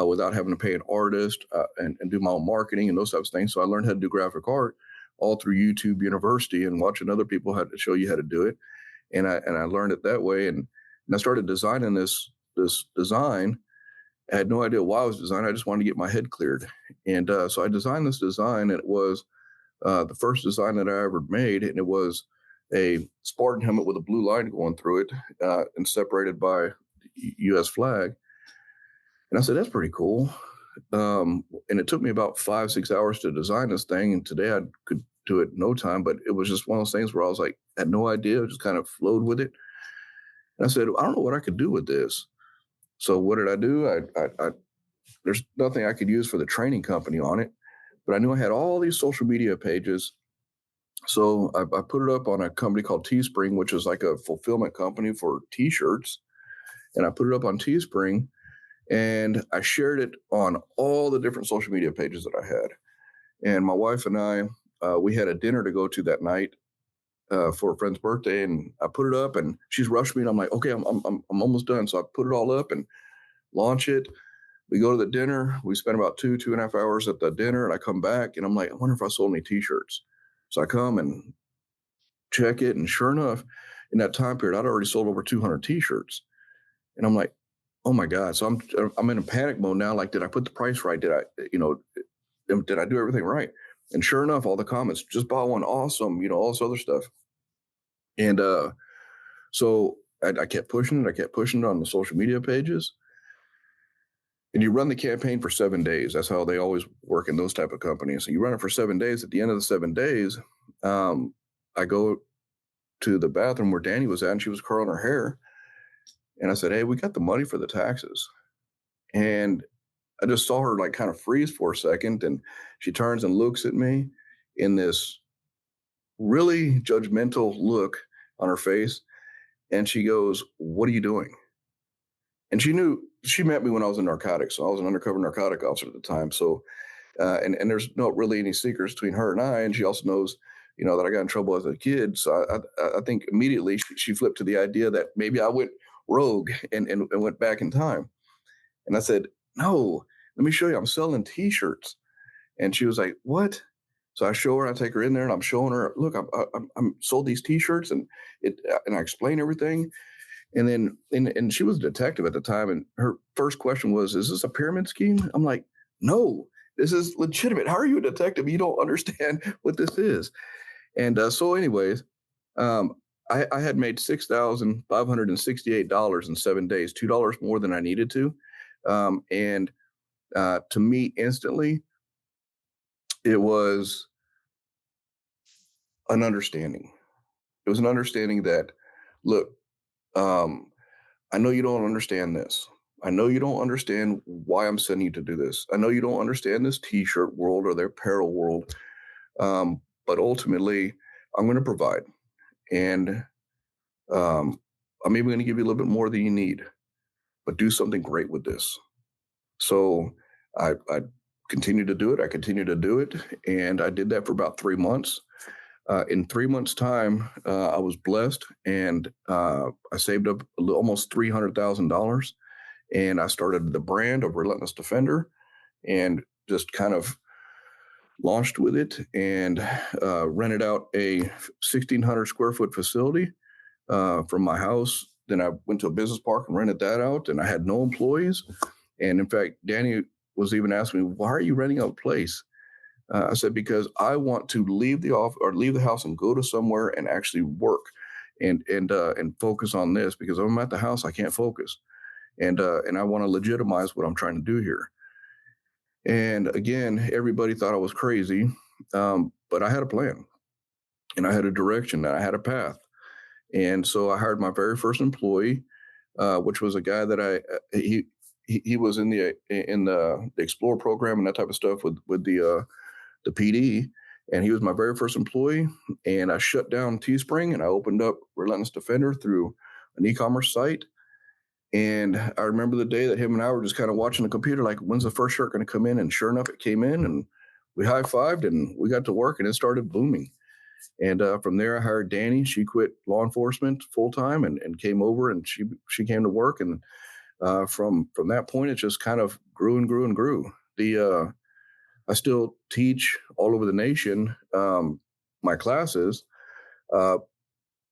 without having to pay an artist and do my own marketing and those types of things. So I learned how to do graphic art all through YouTube University and watching other people how to show you how to do it. And I learned it that way. And I started designing this design. I had no idea why I was designing. I just wanted to get my head cleared. And so I designed this design, and it was the first design that I ever made. And it was a Spartan helmet with a blue line going through it and separated by the U.S. flag. And I said, that's pretty cool. And it took me about 5-6 hours to design this thing. And today I could do it in no time, but it was just one of those things where I was like, had no idea, just kind of flowed with it. And I said, I don't know what I could do with this. So what did I do? I there's nothing I could use for the training company on it, but I knew I had all these social media pages. So I put it up on a company called Teespring, which is like a fulfillment company for t-shirts. And I put it up on Teespring, and I shared it on all the different social media pages that I had. And my wife and I, we had a dinner to go to that night for a friend's birthday, and I put it up, and she's rushed me, and I'm like, okay, I'm almost done. So I put it all up and launch it. We go to the dinner. We spend about 2.5 hours at the dinner, and I come back, and I'm like, I wonder if I sold any t-shirts. So I come and check it, and sure enough, in that time period, I'd already sold over 200 t-shirts. And I'm like, oh my God. So I'm in a panic mode now. Like, did I put the price right? Did I do everything right? And sure enough, all the comments, just bought one, awesome, all this other stuff. And so I kept pushing it. I kept pushing it on the social media pages. And you run the campaign for 7 days. That's how they always work in those type of companies. So you run it for 7 days. At the end of the 7 days, I go to the bathroom where Danny was at, and she was curling her hair. And I said, hey, we got the money for the taxes. And I just saw her like kind of freeze for a second. And she turns and looks at me in this really judgmental look on her face. And she goes, what are you doing? And she met me when I was in narcotics. So I was an undercover narcotic officer at the time. So, and there's not really any secrets between her and I. And she also knows, that I got in trouble as a kid. So I think immediately she flipped to the idea that maybe I went rogue and went back in time. And I said, no, let me show you. I'm selling t-shirts. And she was like, what? So I show her, I take her in there, and I'm showing her, look, I'm sold these t-shirts, and I explain everything. And then, and she was a detective at the time. And her first question was, is this a pyramid scheme? I'm like, no, this is legitimate. How are you a detective? You don't understand what this is. And so anyways, I had made $6,568 in 7 days, $2 more than I needed to. And to me, instantly, it was an understanding. It was an understanding that, look, I know you don't understand this. I know you don't understand why I'm sending you to do this. I know you don't understand this t-shirt world or their apparel world. But ultimately, I'm going to provide. And I'm even going to give you a little bit more than you need, but do something great with this. So I continued to do it. I continued to do it. And I did that for about 3 months. In 3 months' time, I was blessed, and I saved up almost $300,000. And I started the brand of ReLEntless Defender and just kind of launched with it and rented out a 1,600 square foot facility from my house. Then I went to a business park and rented that out, and I had no employees. And in fact, Danny was even asking me, why are you renting out a place? I said, because I want to leave the office or leave the house and go to somewhere and actually work and focus on this, because if I'm at the house, I can't focus. And I want to legitimize what I'm trying to do here. And again, everybody thought I was crazy, but I had a plan and I had a direction and I had a path. And so I hired my very first employee, which was a guy that he was in the Explore program and that type of stuff with the PD, and he was my very first employee. And I shut down Teespring and I opened up ReLEntless Defender through an e-commerce site. And I remember the day that him and I were just kind of watching the computer, like, when's the first shirt going to come in? And sure enough, it came in, and we high-fived and we got to work, and it started booming. And from there, I hired Danny. She quit law enforcement full-time and came over, and she came to work. And from that point, it just kind of grew and grew and grew. I still teach all over the nation my classes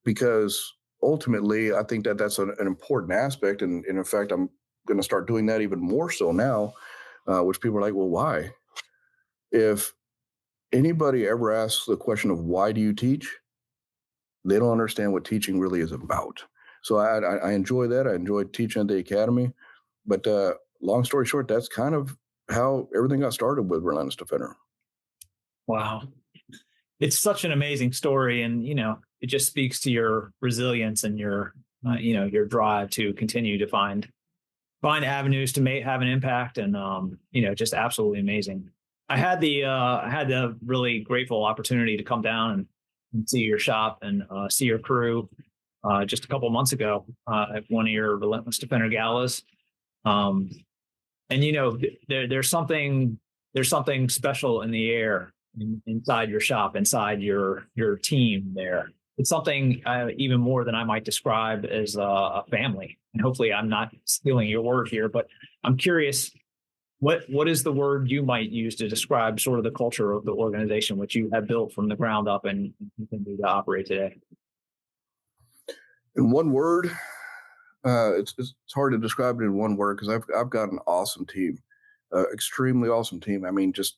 because ultimately I think that that's an important aspect. And in fact, I'm going to start doing that even more so now, which people are like, well, why? If anybody ever asks the question of why do you teach, they don't understand what teaching really is about. So I enjoy that. I enjoyed teaching at the academy. But long story short, that's kind of how everything got started with ReLEntless Defender. Wow. It's such an amazing story. And, it just speaks to your resilience and your drive to continue to find avenues to have an impact. And, just absolutely amazing. I had the really grateful opportunity to come down and see your shop and see your crew just a couple of months ago at one of your ReLEntless Defender galas. And there's something special in the air inside your shop, inside your team there. It's something even more than I might describe as a family. And hopefully I'm not stealing your word here, but I'm curious, what is the word you might use to describe sort of the culture of the organization, which you have built from the ground up and continue to operate today? In one word, it's hard to describe it in one word, because I've got an awesome team, extremely awesome team. I mean, just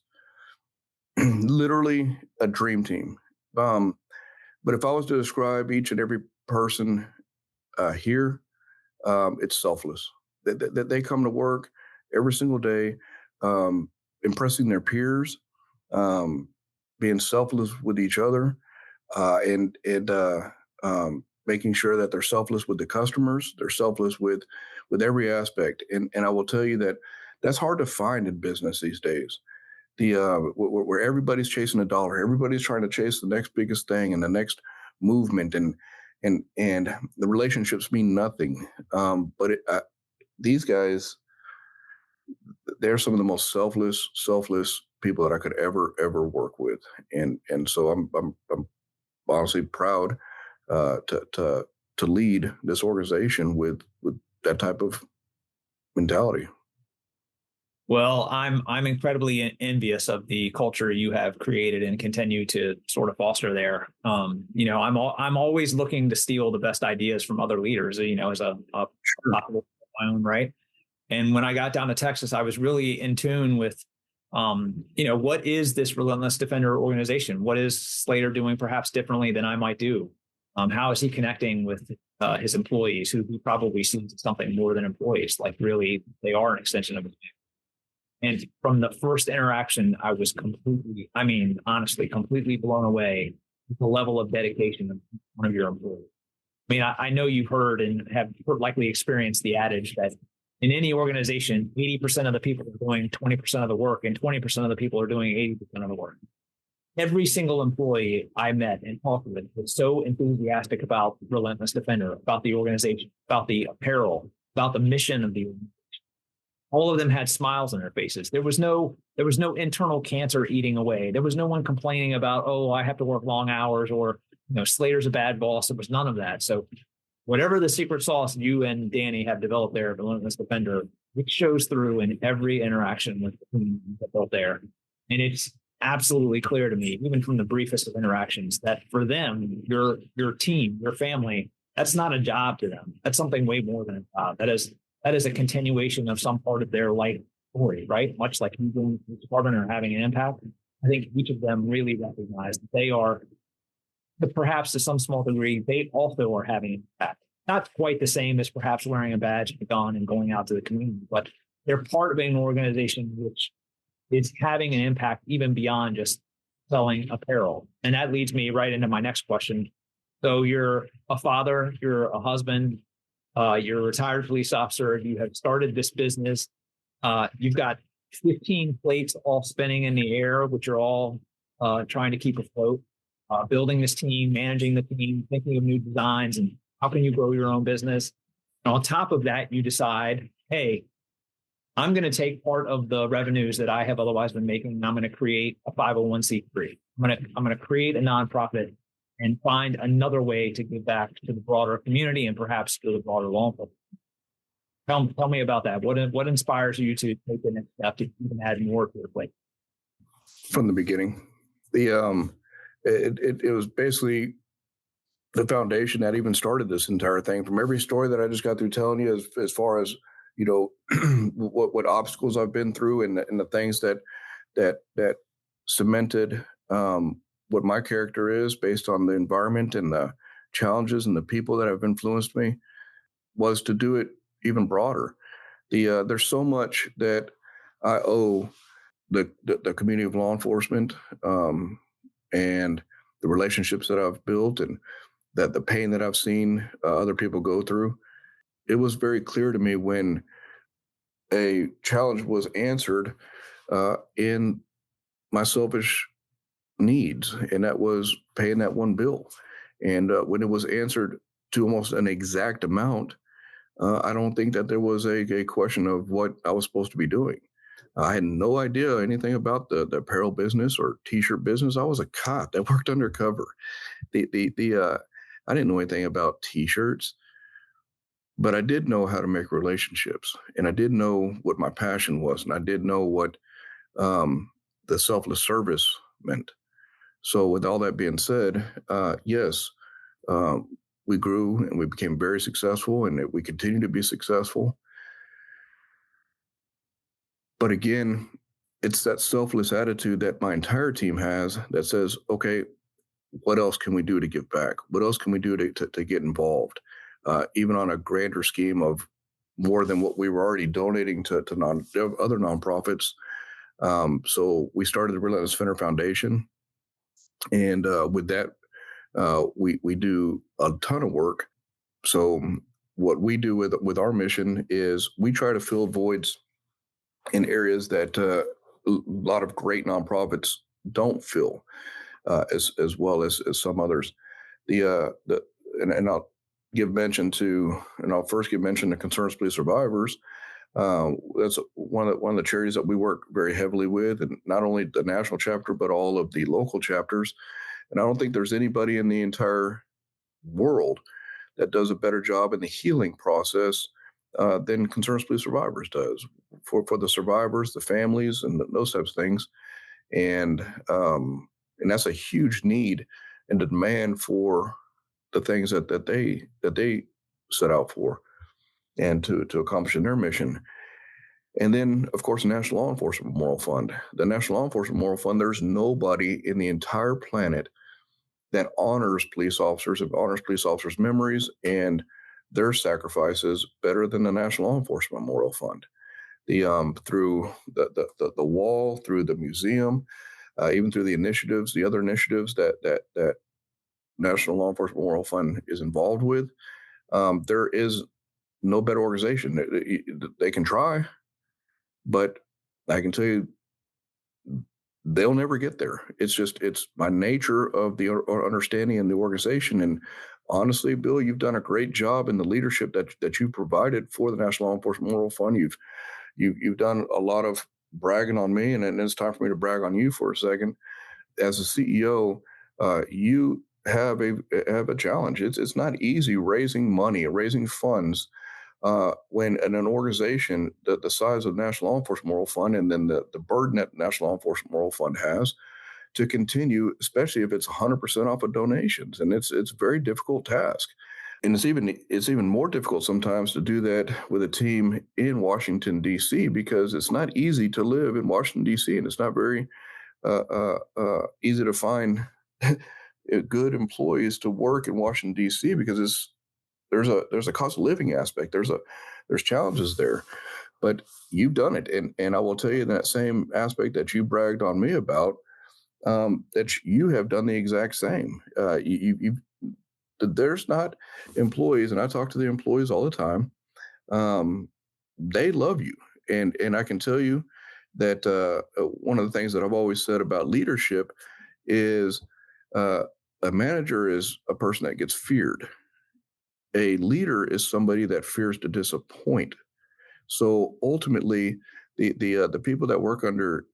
literally a dream team. But if I was to describe each and every person here, it's selfless. They come to work every single day, impressing their peers, being selfless with each other, and making sure that they're selfless with the customers. They're selfless with every aspect. And I will tell you that that's hard to find in business these days. Where everybody's chasing a dollar, everybody's trying to chase the next biggest thing and the next movement, and the relationships mean nothing. But these guys, they're some of the most selfless people that I could ever work with, and so I'm honestly proud to lead this organization with that type of mentality. Well, I'm incredibly envious of the culture you have created and continue to sort of foster there. I'm always looking to steal the best ideas from other leaders, as a my own right. And when I got down to Texas, I was really in tune with, what is this ReLEntless Defender organization? What is Slater doing perhaps differently than I might do? How is he connecting with his employees, who he probably sees as something more than employees? Like, really, they are an extension of it. And from the first interaction, I was honestly, completely blown away with the level of dedication of one of your employees. I mean, I know you've heard and have likely experienced the adage that in any organization, 80% of the people are doing 20% of the work, and 20% of the people are doing 80% of the work. Every single employee I met and talked with was so enthusiastic about ReLEntless Defender, about the organization, about the apparel, about the mission of the organization. All of them had smiles on their faces. There was no internal cancer eating away. There was no one complaining about, oh, I have to work long hours, or Slater's a bad boss. There was none of that. So whatever the secret sauce you and Danny have developed there at ReLEntless Defender, it shows through in every interaction with the team that built there. And it's absolutely clear to me, even from the briefest of interactions, that for them, your team, your family, that's not a job to them. That's something way more than a job. That is that is a continuation of some part of their life story, right? Much like you doing this department or having an impact. I think each of them really recognize that they are, but perhaps to some small degree, they also are having an impact. Not quite the same as perhaps wearing a badge and a gun and going out to the community, but they're part of an organization which is having an impact even beyond just selling apparel. And that leads me right into my next question. So you're a father, you're a husband, you're a retired police officer, you have started this business. You've got 15 plates all spinning in the air, which are all trying to keep afloat, building this team, managing the team, thinking of new designs, and how can you grow your own business? And on top of that, you decide, hey, I'm going to take part of the revenues that I have otherwise been making, and I'm going to create a 501c3. I'm going to create a nonprofit and find another way to give back to the broader community and perhaps to the broader law enforcement. Tell me about that. What inspires you to take the next step to even add more to your plate? From the beginning, it was basically the foundation that even started this entire thing. From every story that I just got through telling you, as far as what obstacles I've been through and the things that cemented what my character is based on the environment and the challenges and the people that have influenced me, was to do it even broader. There's so much that I owe the community of law enforcement and the relationships that I've built and that the pain that I've seen other people go through. It was very clear to me when a challenge was answered in my selfish needs, and that was paying that one bill. And when it was answered to almost an exact amount, I don't think that there was a question of what I was supposed to be doing. I had no idea anything about the apparel business or T-shirt business. I was a cop that worked undercover. I didn't know anything about T-shirts, but I did know how to make relationships, and I did know what my passion was, and I did know what the selfless service meant. So with all that being said, yes, we grew and we became very successful, and we continue to be successful. But again, it's that selfless attitude that my entire team has that says, okay, what else can we do to give back? What else can we do to get involved? Even on a grander scheme of more than what we were already donating to other nonprofits. So we started the ReLEntless Defender Foundation. And with that, we do a ton of work. So what we do with our mission is we try to fill voids in areas that a lot of great nonprofits don't fill, as well as some others. And I'll give mention to, and I'll first give mention to Concerns Police Survivors. That's one of the charities that we work very heavily with, and not only the national chapter, but all of the local chapters. And I don't think there's anybody in the entire world that does a better job in the healing process than Concerns Police Survivors does for the survivors, the families, and those types of things. And that's a huge need and demand for the things that they set out for and to accomplish in their mission. And then, of course, the National Law Enforcement Memorial Fund. The National Law Enforcement Memorial Fund, there's nobody in the entire planet that honors police officers, memories and their sacrifices better than the National Law Enforcement Memorial Fund. Through the wall, through the museum, even through the other initiatives that National Law Enforcement Memorial Fund is involved with, there is no better organization. They can try, but I can tell you, they'll never get there. It's by nature of the understanding and the organization. And honestly, Bill, you've done a great job in the leadership that you provided for the National Law Enforcement Memorial Fund. You've done a lot of bragging on me, and it's time for me to brag on you for a second. As a CEO, you have a challenge. It's not easy raising money, raising funds when in an organization the size of National Law Enforcement Memorial Fund, and then the burden that National Law Enforcement Memorial Fund has to continue, especially if it's 100% off of donations. And it's a very difficult task. And it's even more difficult sometimes to do that with a team in Washington, D.C., because it's not easy to live in Washington, D.C., and it's not very easy to find good employees to work in Washington, D.C., because there's a cost of living aspect. There's challenges there, but you've done it, and I will tell you that same aspect that you bragged on me about, that you have done the exact same. There's not employees, and I talk to the employees all the time. Um, they love you, and I can tell you that one of the things that I've always said about leadership is uh, a manager is a person that gets feared. A leader is somebody that fears to disappoint. So ultimately, the people that work under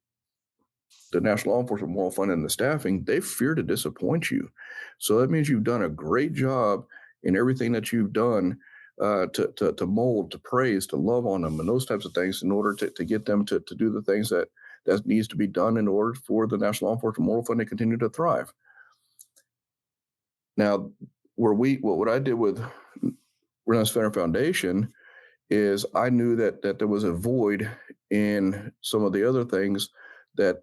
the National Law Enforcement Moral Fund and the staffing, they fear to disappoint you. So that means you've done a great job in everything that you've done to mold, to praise, to love on them, and those types of things in order to get them to do the things that needs to be done in order for the National Law Enforcement Moral Fund to continue to thrive. Now, what I did with ReLEntless Defender Foundation is I knew that there was a void in some of the other things that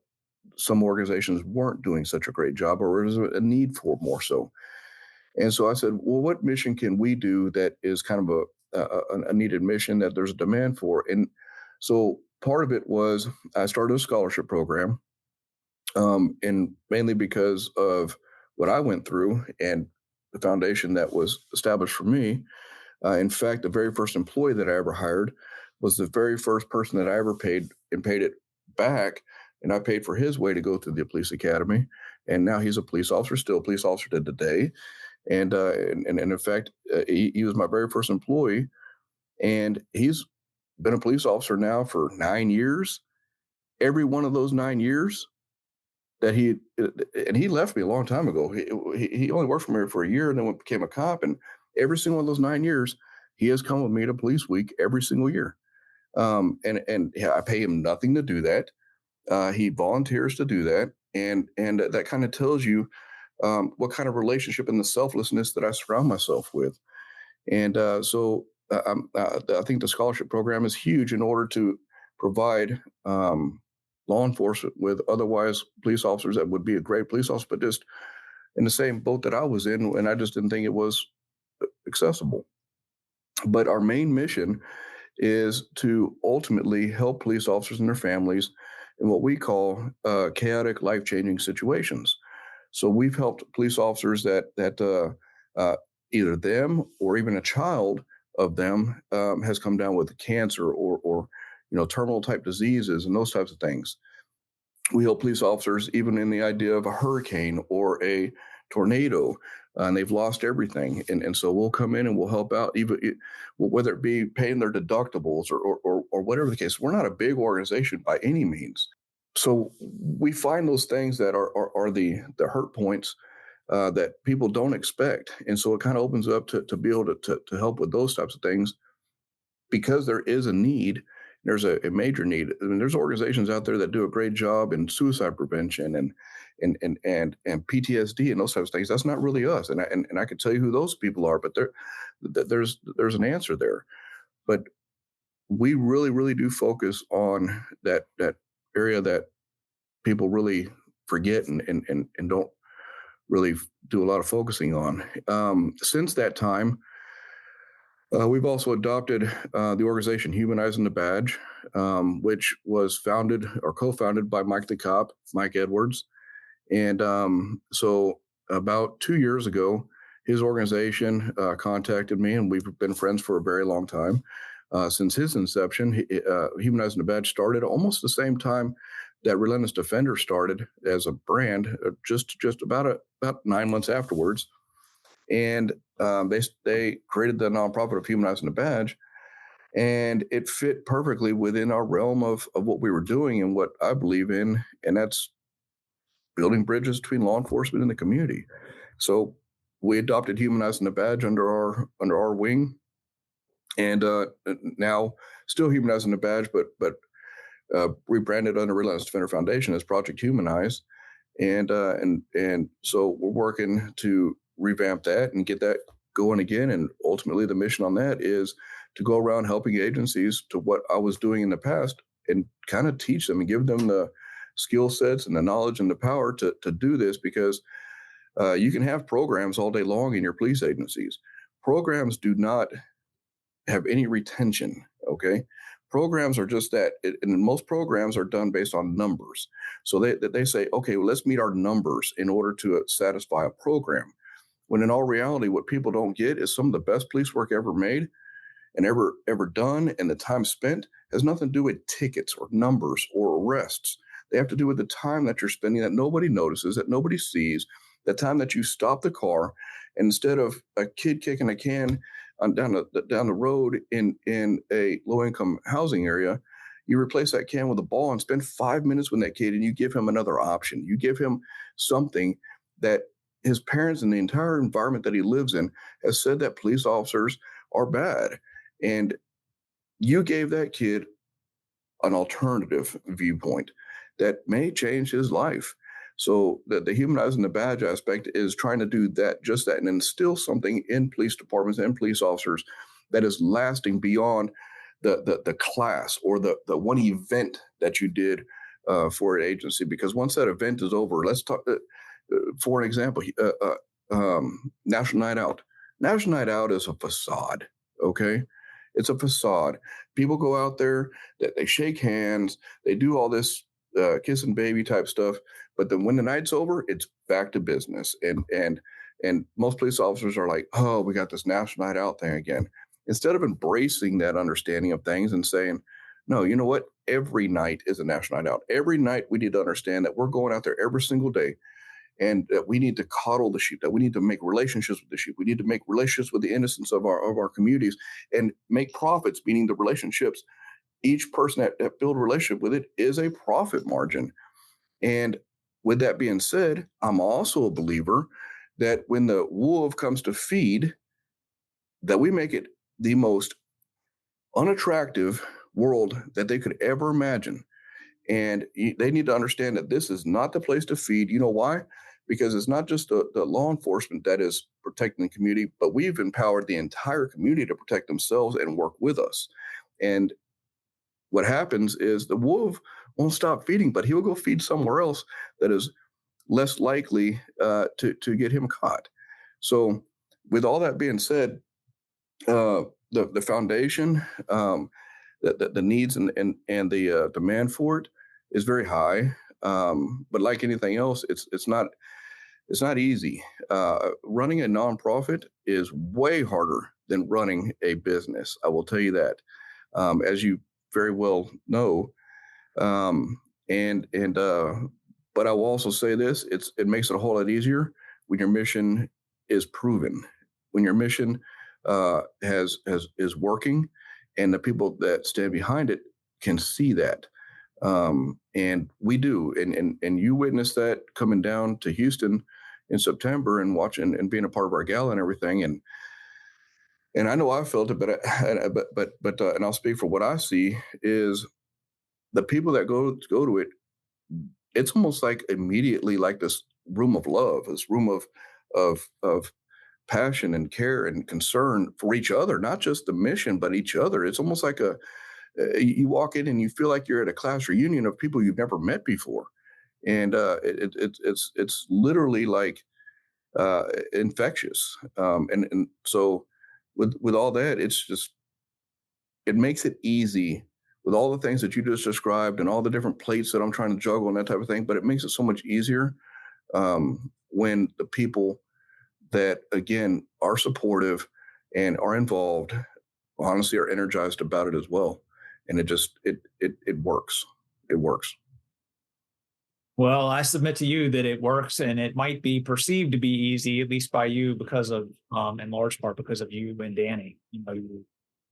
some organizations weren't doing such a great job, or there was a need for more so. And so I said, well, what mission can we do that is kind of a needed mission that there's a demand for? And so part of it was I started a scholarship program, and mainly because of what I went through and the foundation that was established for me. In fact, the very first employee that I ever hired was the very first person that I ever paid it back. And I paid for his way to go through the police academy. And now he's a police officer, still a police officer to today. And in fact, he was my very first employee. And he's been a police officer now for 9 years. Every one of those 9 years that he left me a long time ago. He only worked for me for a year and then became a cop. And every single one of those 9 years, he has come with me to Police Week every single year. And yeah, I pay him nothing to do that. He volunteers to do that, and that kind of tells you what kind of relationship and the selflessness that I surround myself with. And I think the scholarship program is huge in order to provide law enforcement with otherwise police officers that would be a great police officer, but just in the same boat that I was in, and I just didn't think it was accessible. But our main mission is to ultimately help police officers and their families in what we call chaotic, life-changing situations. So we've helped police officers that either them or even a child of them has come down with cancer or terminal type diseases and those types of things. We help police officers even in the idea of a hurricane or a tornado, and they've lost everything. And so we'll come in and we'll help out, even whether it be paying their deductibles or whatever the case. We're not a big organization by any means. So we find those things that are the hurt points that people don't expect. And so it kind of opens up to be able to help with those types of things, because there is a need. There's a major need. I mean, there's organizations out there that do a great job in suicide prevention and PTSD and those types of things. That's not really us. And I can tell you who those people are, but there's an answer there. But we really, really do focus on that area that people really forget and don't really do a lot of focusing on. Since that time, we've also adopted the organization Humanizing the Badge, which was founded or co-founded by Mike Edwards. And so about 2 years ago, his organization contacted me, and we've been friends for a very long time. Since his inception, Humanizing the Badge started almost the same time that ReLEntless Defender started as a brand, just about 9 months afterwards. And they created the nonprofit of Humanizing the Badge, and it fit perfectly within our realm of what we were doing and what I believe in, and that's building bridges between law enforcement and the community. So we adopted Humanizing the Badge under our wing, and now still Humanizing the Badge, but rebranded under ReLEntless Defender Foundation as Project Humanize, and so we're working to revamp that and get that going again. And ultimately, the mission on that is to go around helping agencies to what I was doing in the past and kind of teach them and give them the skill sets and the knowledge and the power to do this, because you can have programs all day long in your police agencies. Programs do not have any retention, okay? Programs are just that, and most programs are done based on numbers. So they say, okay, well, let's meet our numbers in order to satisfy a program. When in all reality, what people don't get is some of the best police work ever made and ever done, and the time spent has nothing to do with tickets or numbers or arrests. They have to do with the time that you're spending that nobody notices, that nobody sees, the time that you stop the car, and instead of a kid kicking a can down the road in a low-income housing area, you replace that can with a ball and spend 5 minutes with that kid, and you give him another option. You give him something that his parents and the entire environment that he lives in has said that police officers are bad. And you gave that kid an alternative viewpoint that may change his life. So the humanizing the badge aspect is trying to do that, just that, and instill something in police departments and police officers that is lasting beyond the class or the one event that you did for an agency. Because once that event is over, let's talk. For an example, National Night Out. National Night Out is a facade. Okay, it's a facade. People go out there, that they shake hands, they do all this kiss and baby type stuff, but then when the night's over, it's back to business. And most police officers are like, oh, we got this National Night Out thing again. Instead of embracing that understanding of things and saying, no, you know what? Every night is a National Night Out. Every night we need to understand that we're going out there every single day, and that we need to coddle the sheep, that we need to make relationships with the sheep. We need to make relationships with the innocents of our communities and make profits, meaning the relationships. Each person that build a relationship with it is a profit margin. And with that being said, I'm also a believer that when the wolf comes to feed, that we make it the most unattractive world that they could ever imagine. And they need to understand that this is not the place to feed. You know why? Because it's not just the law enforcement that is protecting the community, but we've empowered the entire community to protect themselves and work with us. And what happens is the wolf won't stop feeding, but he will go feed somewhere else that is less likely to get him caught. So with all that being said, the foundation, the needs and the demand for it is very high. But like anything else, it's not easy. Running a nonprofit is way harder than running a business. I will tell you that, as you very well know. But I will also say this: it makes it a whole lot easier when your mission is proven, when your mission is working, and the people that stand behind it can see that. And we do, and you witnessed that coming down to Houston in September and watching and being a part of our gala and everything. And I know I felt it, but and I'll speak for what I see is the people that go to it. It's almost like immediately like this room of love, this room of passion and care and concern for each other, not just the mission, but each other. It's almost like you walk in and you feel like you're at a class reunion of people you've never met before. And it's literally like infectious. And so with all that, it makes it easy with all the things that you just described and all the different plates that I'm trying to juggle and that type of thing. But it makes it so much easier when the people that, again, are supportive and are involved, honestly, are energized about it as well. And it works. It works. Well, I submit to you that it works, and it might be perceived to be easy, at least by you, because of, in large part, because of you and Danny. You know,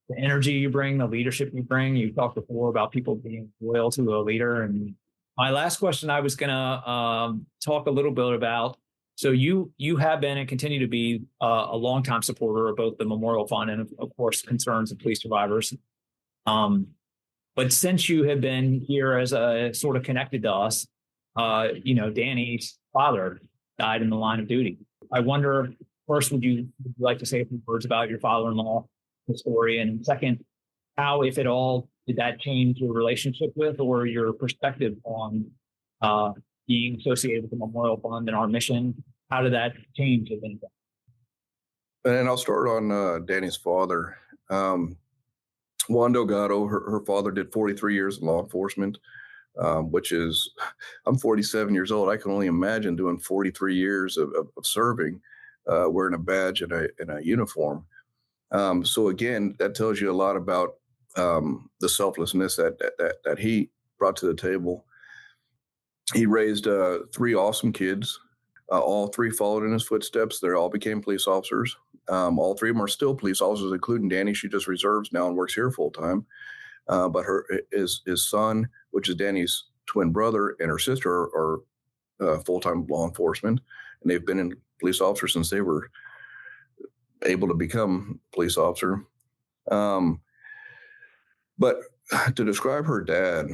the energy you bring, the leadership you bring. You talked before about people being loyal to a leader. And my last question, I was going to talk a little bit about. So you have been and continue to be a longtime supporter of both the Memorial Fund and, of course, concerns of police survivors. But since you have been here as a sort of connected to us, Danny's father died in the line of duty. I wonder, first, would you like to say a few words about your father-in-law, the story? And second, how, if at all, did that change your relationship with or your perspective on being associated with the Memorial Fund and our mission? How did that change, if anything? And I'll start on Danny's father. Juan Delgado, her father did 43 years in law enforcement, which is, I'm 47 years old. I can only imagine doing 43 years of serving, wearing a badge and a uniform. So again, that tells you a lot about the selflessness that he brought to the table. He raised three awesome kids. All three followed in his footsteps. They all became police officers. All three of them are still police officers, including Danny. She just reserves now and works here full time. But his son, which is Danny's twin brother, and her sister are full-time law enforcement, and they've been in police officers since they were able to become police officer. But to describe her dad,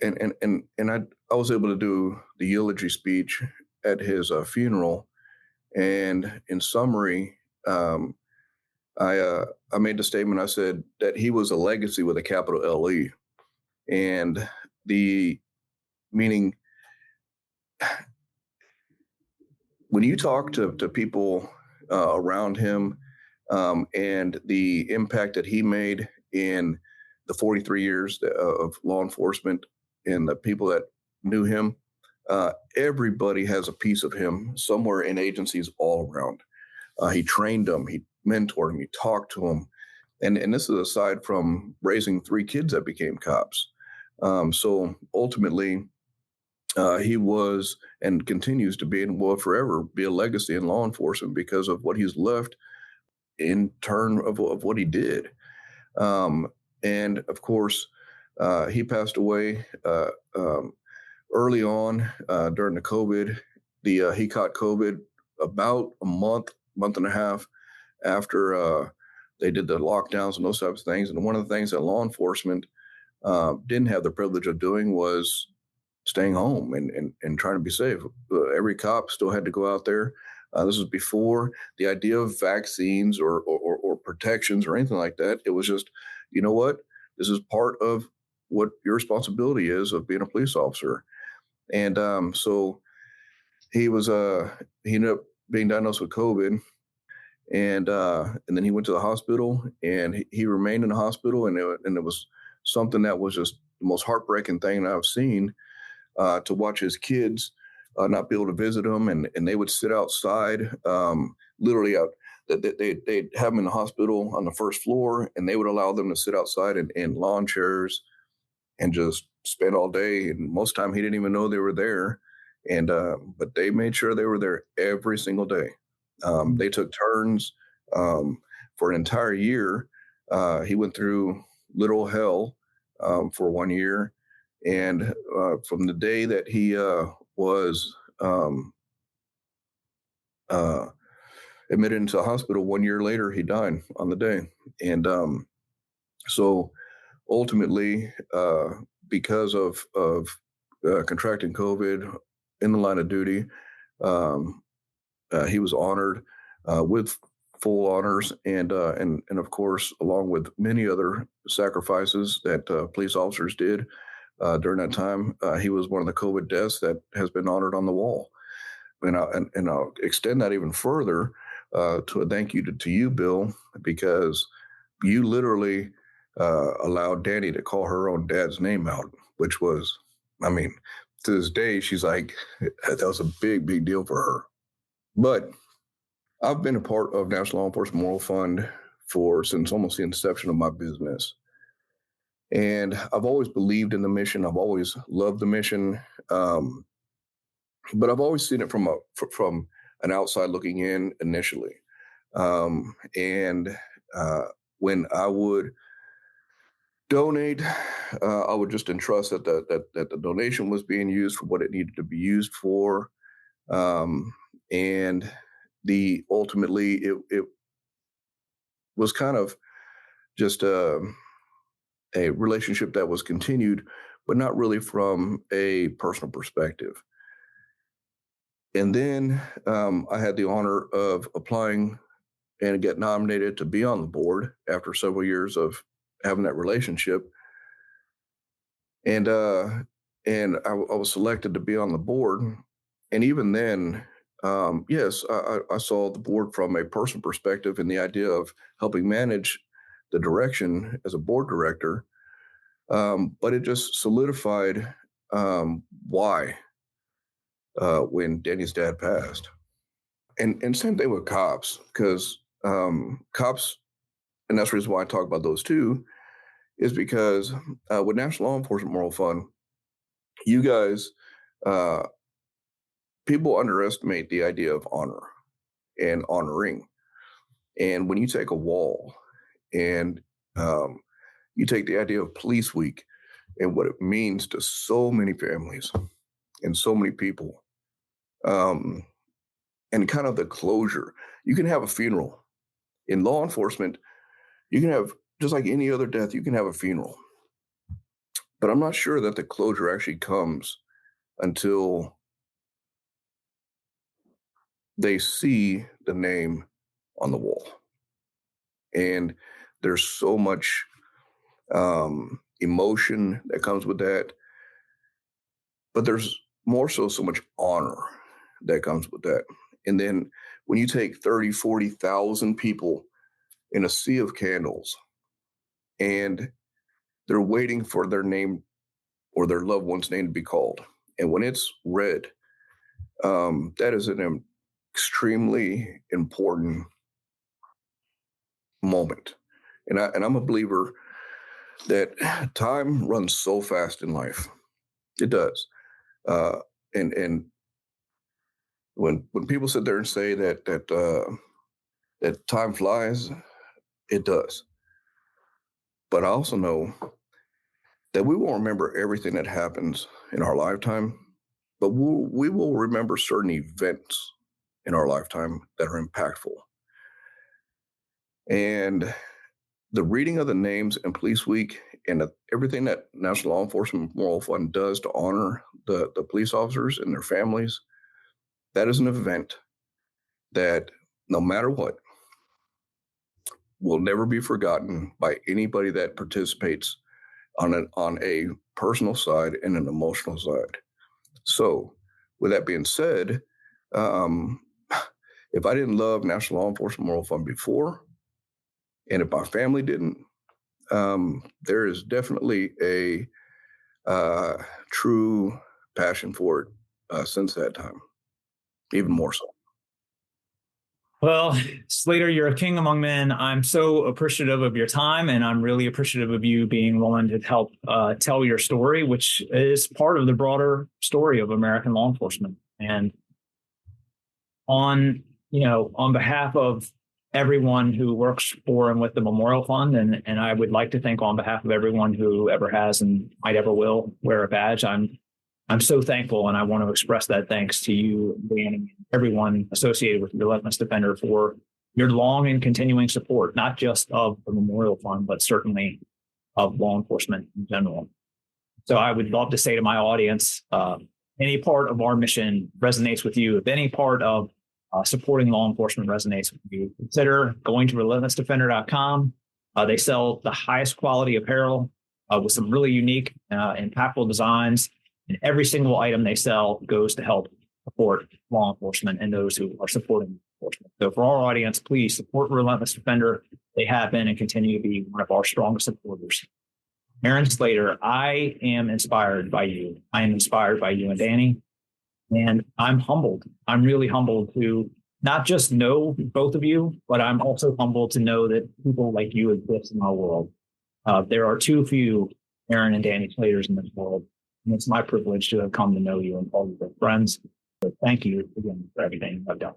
and I was able to do the eulogy speech at his funeral, and in summary, I made the statement. I said that he was a legacy with a capital LE, and the meaning when you talk to people around him, and the impact that he made in the 43 years of law enforcement and the people that knew him, everybody has a piece of him somewhere in agencies all around. He trained them, he mentored them, he talked to them. And this is aside from raising three kids that became cops. So ultimately, he was and continues to be and will forever be a legacy in law enforcement because of what he's left in turn of what he did. And of course, he passed away early on during the COVID. He caught COVID about a month and a half after they did the lockdowns and those types of things. And one of the things that law enforcement didn't have the privilege of doing was staying home and trying to be safe. Every cop still had to go out there. This was before the idea of vaccines or protections or anything like that. It was just, you know what? This is part of what your responsibility is of being a police officer. And so he ended up being diagnosed with COVID, and then he went to the hospital, and he remained in the hospital, and it was something that was just the most heartbreaking thing I've seen, to watch his kids not be able to visit him, and they would sit outside, literally out. They'd have him in the hospital on the first floor, and they would allow them to sit outside in lawn chairs and just spend all day. And most of the time, he didn't even know they were there. And but they made sure they were there every single day. They took turns for an entire year. He went through literal hell for 1 year. And from the day that he was admitted into the hospital, 1 year later, he died on the day. And so ultimately, because of contracting COVID in the line of duty, he was honored with full honors, and of course, along with many other sacrifices that police officers did during that time, he was one of the COVID deaths that has been honored on the wall. And I'll extend that even further to a thank you to you, Bill, because you literally allowed Danny to call her own dad's name out, which was, I mean, to this day, she's like, that was a big deal for her. But I've been a part of National Law Enforcement Memorial Fund since almost the inception of my business. And I've always believed in the mission. I've always loved the mission. But I've always seen it from an outside looking in initially. And when I would donate, I would just entrust that the donation was being used for what it needed to be used for. And ultimately it was kind of just a relationship that was continued, but not really from a personal perspective. And then I had the honor of applying and get nominated to be on the board after several years of having that relationship. And I was selected to be on the board. And even then, yes, I saw the board from a personal perspective and the idea of helping manage the direction as a board director. But it just solidified why when Danny's dad passed. And same thing with cops, because cops, and that's the reason why I talk about those two, is because with National Law Enforcement Moral Fund, you guys, people underestimate the idea of honor and honoring. And when you take a wall and you take the idea of Police Week and what it means to so many families and so many people, and kind of the closure, you can have a funeral. In law enforcement, you can have, just like any other death, you can have a funeral. But I'm not sure that the closure actually comes until they see the name on the wall. And there's so much emotion that comes with that. But there's more so much honor that comes with that. And then when you take 30, 40,000 people in a sea of candles and they're waiting for their name or their loved one's name to be called. And when it's read, that is an extremely important moment. And I'm a believer that time runs so fast in life. It does. And when people sit there and say that time flies, it does. But I also know that we won't remember everything that happens in our lifetime, but we will remember certain events in our lifetime that are impactful. And the reading of the names in Police Week and everything that National Law Enforcement Moral Fund does to honor the police officers and their families, that is an event that no matter what, will never be forgotten by anybody that participates on a personal side and an emotional side. So with that being said, if I didn't love National Law Enforcement Moral Fund before, and if my family didn't, there is definitely a true passion for it since that time, even more so. Well, Slater, you're a king among men. I'm so appreciative of your time, and I'm really appreciative of you being willing to help tell your story, which is part of the broader story of American law enforcement. And on behalf of everyone who works for and with the Memorial Fund, and I would like to think on behalf of everyone who ever has and might ever will wear a badge, I'm so thankful, and I want to express that thanks to you, Dan, and everyone associated with ReLEntless Defender for your long and continuing support, not just of the Memorial Fund, but certainly of law enforcement in general. So I would love to say to my audience, any part of our mission resonates with you, if any part of supporting law enforcement resonates with you, consider going to ReLEntlessDefender.com. They sell the highest quality apparel with some really unique, impactful designs. And every single item they sell goes to help support law enforcement and those who are supporting law enforcement. So for our audience, please support ReLEntless Defender. They have been and continue to be one of our strongest supporters. Aaron Slater, I am inspired by you. I am inspired by you and Danny. And I'm humbled. I'm really humbled to not just know both of you, but I'm also humbled to know that people like you exist in our world. There are too few Aaron and Danny Slaters in this world. And it's my privilege to have come to know you and call you your friends. So thank you again for everything I've done.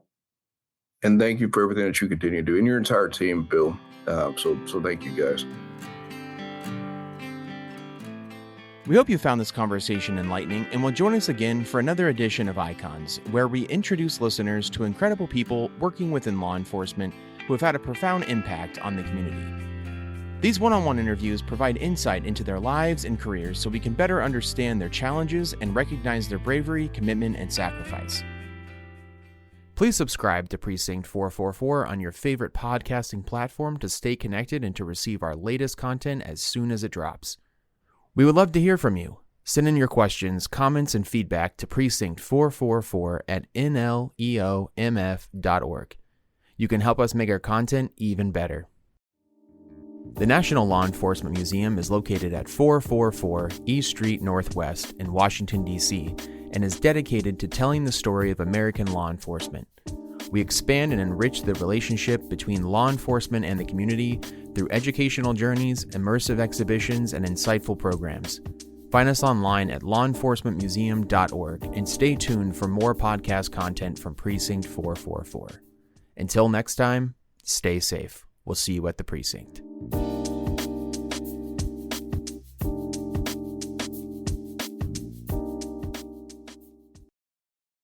And thank you for everything that you continue to do, and your entire team, Bill. So thank you guys. We hope you found this conversation enlightening and will join us again for another edition of Icons, where we introduce listeners to incredible people working within law enforcement who have had a profound impact on the community. These one-on-one interviews provide insight into their lives and careers so we can better understand their challenges and recognize their bravery, commitment, and sacrifice. Please subscribe to Precinct 444 on your favorite podcasting platform to stay connected and to receive our latest content as soon as it drops. We would love to hear from you. Send in your questions, comments, and feedback to precinct444@NLEOMF.org. You can help us make our content even better. The National Law Enforcement Museum is located at 444 East Street Northwest in Washington, D.C., and is dedicated to telling the story of American law enforcement. We expand and enrich the relationship between law enforcement and the community through educational journeys, immersive exhibitions, and insightful programs. Find us online at lawenforcementmuseum.org and stay tuned for more podcast content from Precinct 444. Until next time, stay safe. We'll see you at the precinct.